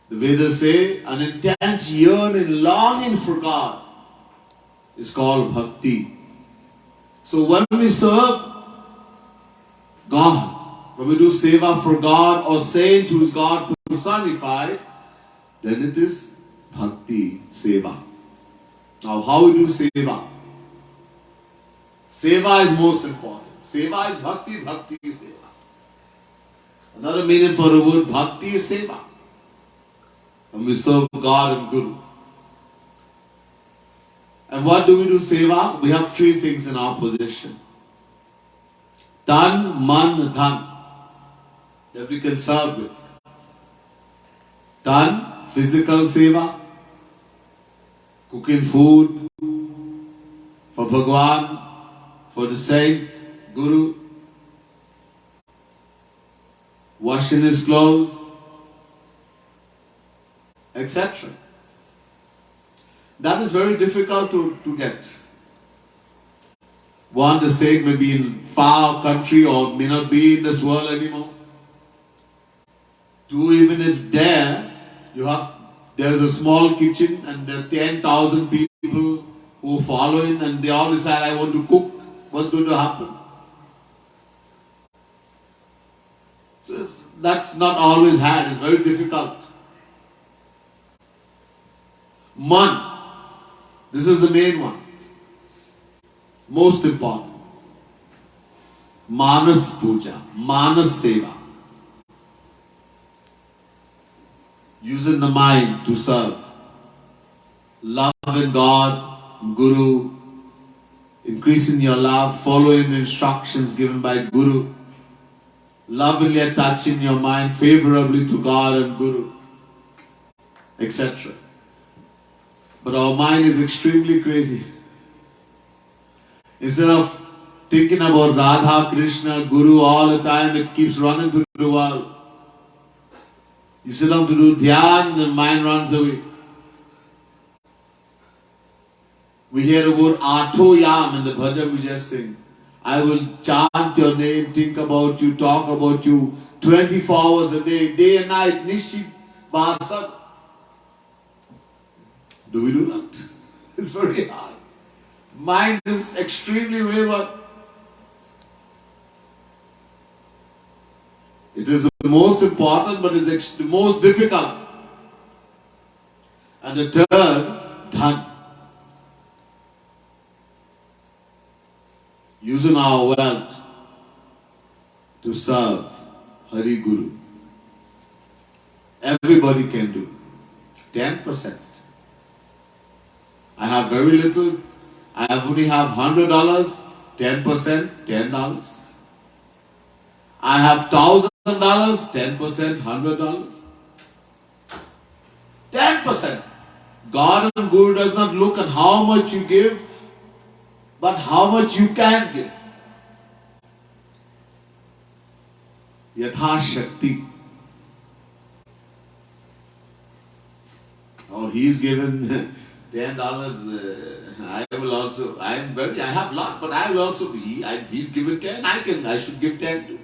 The Vedas say an intense yearning, longing for God is called bhakti. So when we serve God, when we do seva for God or saint who is God personified, then it is bhakti, seva. Now, how we do seva? Seva is most important. Seva is bhakti, bhakti is seva. Another meaning for the word bhakti is seva. And we serve God and Guru. And what do we do seva? We have three things in our possession. Tan, man, dhan. That we can serve with. Tan, physical seva. Cooking food for Bhagwan, for the saint, Guru. Washing his clothes, etc. That is very difficult to get. One, the saint may be in far country or may not be in this world anymore. Two, even if there's a small kitchen and there are 10,000 people who follow in and they all decide, I want to cook, what's going to happen? So that's not always had, it's very difficult. Man, this is the main one. Most important. Manas puja, manas seva. Using the mind to serve. Loving God, Guru, increasing your love, following instructions given by Guru, lovingly attaching your mind favorably to God and Guru, etc. But our mind is extremely crazy. Instead of thinking about Radha, Krishna, Guru all the time, it keeps running through the world. You sit down to do dhyan and mind runs away. We hear the word Ato Yam in the bhajan we just sing. I will chant your name, think about you, talk about you 24 hours a day and night, Nishi Basa. Do we do that? It's very hard. Mind is extremely wayward. It is the most important, but it's the most difficult. And the third, dhan. Using our wealth to serve Hari Guru. Everybody can do. 10%. I have very little. I only have $100. 10%, $10. I have $1,000. 10%, $100. 10%. God and Guru does not look at how much you give, but how much you can give. Yatha Shakti. Oh, he's given $10. I will also. I have a lot, but I will also. He's given 10. I should give 10 too.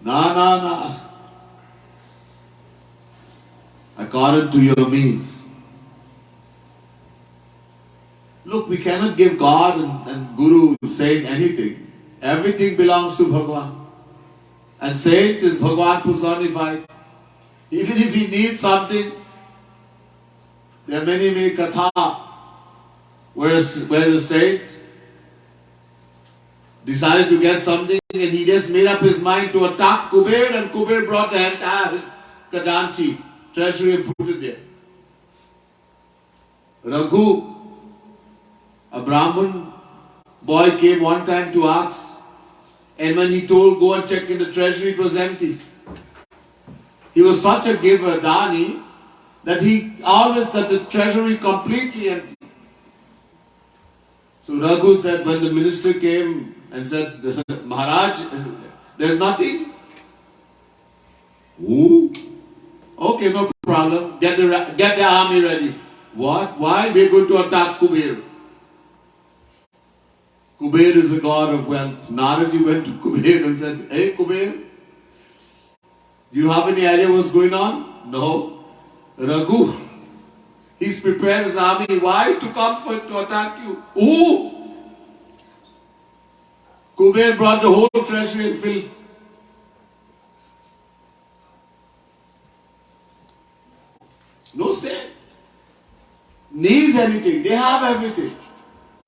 No. According to your means. Look, we cannot give God and Guru, Saint anything. Everything belongs to Bhagwan. And Saint is Bhagwan personified. Even if he needs something, there are many katha where the saint decided to get something and he just made up his mind to attack Kuber, and Kuber brought the entire his Kajanchi, treasury, and put it there. Raghu, a Brahmin boy, came one time to ask, and when he told, go and check in the treasury, it was empty. He was such a giver, Dani, that he always got the treasury completely empty. So Raghu said, when the minister came and said, Maharaj, there's nothing. Ooh. Okay, no problem. Get the army ready. What? Why? We're going to attack Kuber. Kuber is a god of wealth. Naraji went to Kuber and said, hey Kuber, you have any idea what's going on? No. Raghu, he's prepared his army. Why? To come to attack you. Ooh! Kuber brought the whole treasury and filled. needs anything. They have everything.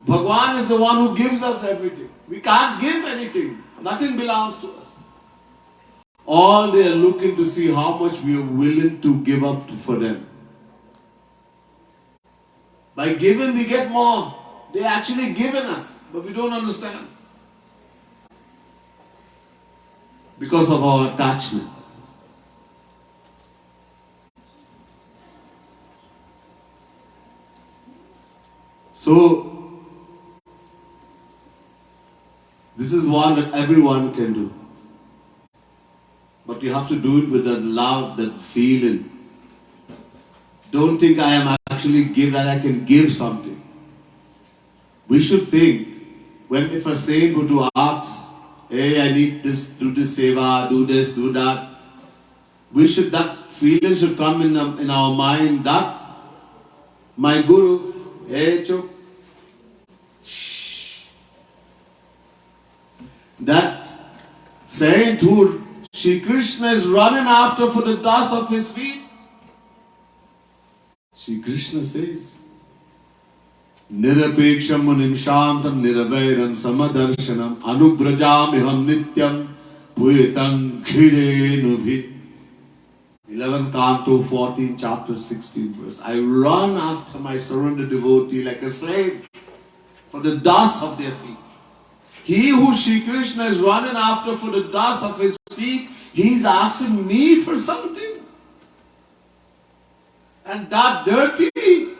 Bhagwan is the one who gives us everything. We can't give anything. Nothing belongs to us. All they are looking to see how much we are willing to give up for them. By giving we get more. They actually given us, but we don't understand. Because of our attachment. So, this is one that everyone can do. But you have to do it with that love, that feeling. Don't think I am actually give that I can give something. We should think, when if a saint were to ask, hey, I need this, do this seva, do this, do that. That feeling should come in our mind that my guru, hey, chup, shh. That saint who Shri Krishna is running after for the dust of his feet. Shri Krishna says, Nirapeksham munim shantam niravairam samadarshanam anubrajamiham nityam puyetam khirenu 11 Canto 14 chapter 16 verse. I run after my surrendered devotee like a slave for the dust of their feet. He who Shri Krishna is running after for the dust of his feet, he is asking me for something. And that dirty,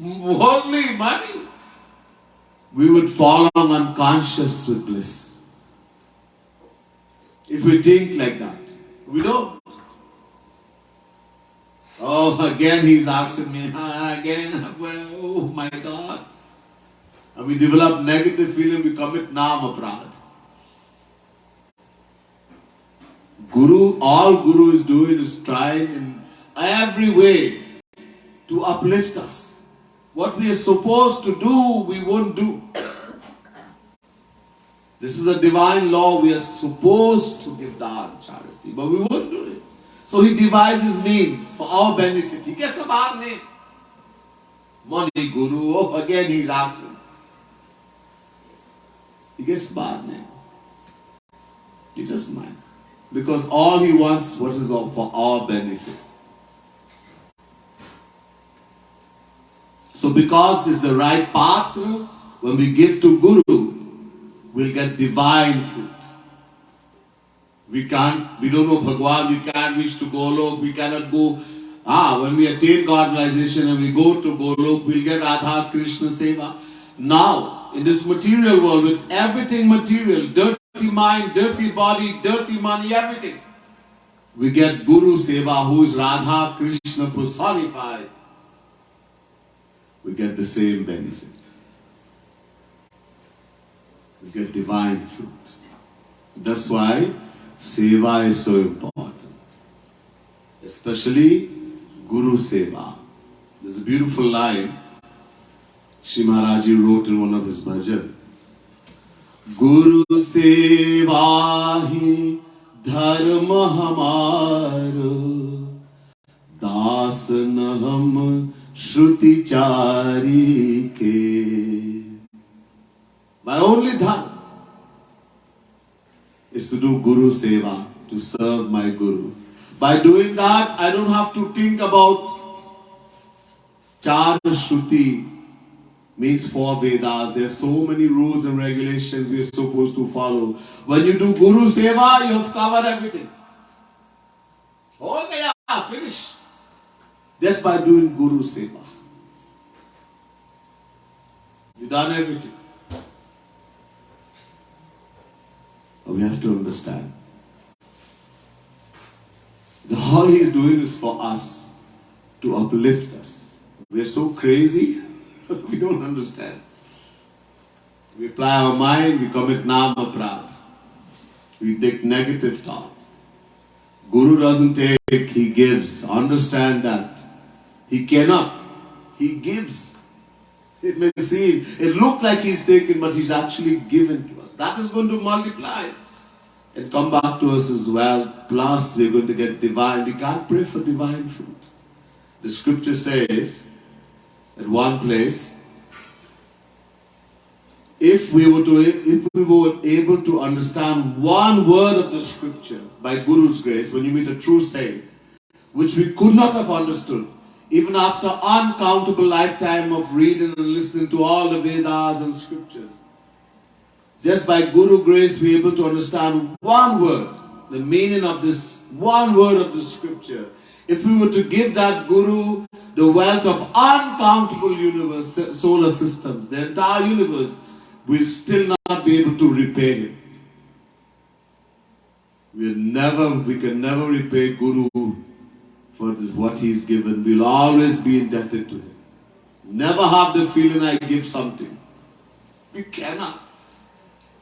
worldly money, we would fall on unconscious with bliss. If we think like that, we don't. Oh, again he's asking me, again, well, oh my God. And we develop negative feeling, we commit nam aprad. All Guru is doing is trying in every way to uplift us. What we are supposed to do, we won't do. This is a divine law. We are supposed to give dhan, charity, but we won't do it. So he devises means for our benefit. He gets a bad name. Money Guru, oh, again he's asking. He gets a bad name. He doesn't mind. Because all he wants, what is all for our benefit. So because this is the right path through, when we give to Guru, we'll get divine fruit. We don't know Bhagwan, we can't reach to Golok, we cannot go. When we attain God realization and we go to Golok, we'll get Radha Krishna Seva. Now, in this material world, with everything material, dirty mind, dirty body, dirty money, everything, we get Guru Seva, who is Radha Krishna personified. We get the same benefit. We get divine fruit. That's why Seva is so important. Especially Guru Seva. There's a beautiful line Shri Maharaji wrote in one of his bhajan. Guru Seva hi dharma hamaro das naham shruti chari ke. My only dharma is to do Guru Seva, to serve my Guru. By doing that, I don't have to think about Char Shruti, means 4 Vedas. There are so many rules and regulations we are supposed to follow. When you do Guru Seva, you have covered everything. Okay, finish. Just by doing Guru Seva. You've done everything. But we have to understand. All he is doing is for us, to uplift us. We are so crazy, we don't understand. We apply our mind, we commit nama prad. We take negative thought. Guru doesn't take, he gives. Understand that. He cannot. He gives. It may seem, it looks like he's taken, but he's actually given to us. That is going to multiply and come back to us as well. Plus, we're going to get divine. We can't pray for divine fruit. The scripture says, at one place, if we were able to understand one word of the scripture by Guru's grace, when you meet a true saint, which we could not have understood, even after uncountable lifetime of reading and listening to all the Vedas and scriptures, just by Guru grace we are able to understand one word, the meaning of this one word of the scripture. If we were to give that Guru the wealth of uncountable universe, solar systems, the entire universe, we'll still not be able to repay him. We can never repay Guru for what he's given. We'll always be indebted to him. Never have the feeling I give something. You cannot.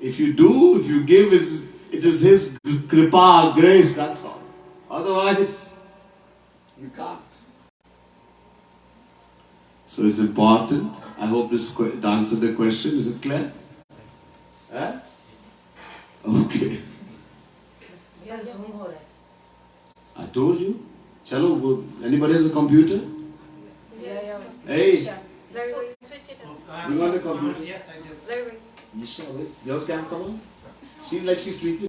If you do, if you give, it is his kripa, grace, that's all. Otherwise, you can't. So it's important. I hope this answered the question. Is it clear? Eh? Okay. I told you. Chalo, anybody has a computer? Yeah. Hey, Larry, switch it up. you want a computer? Yes, I do. Larry. Vishal, yours can't come on? She's like she's sleeping.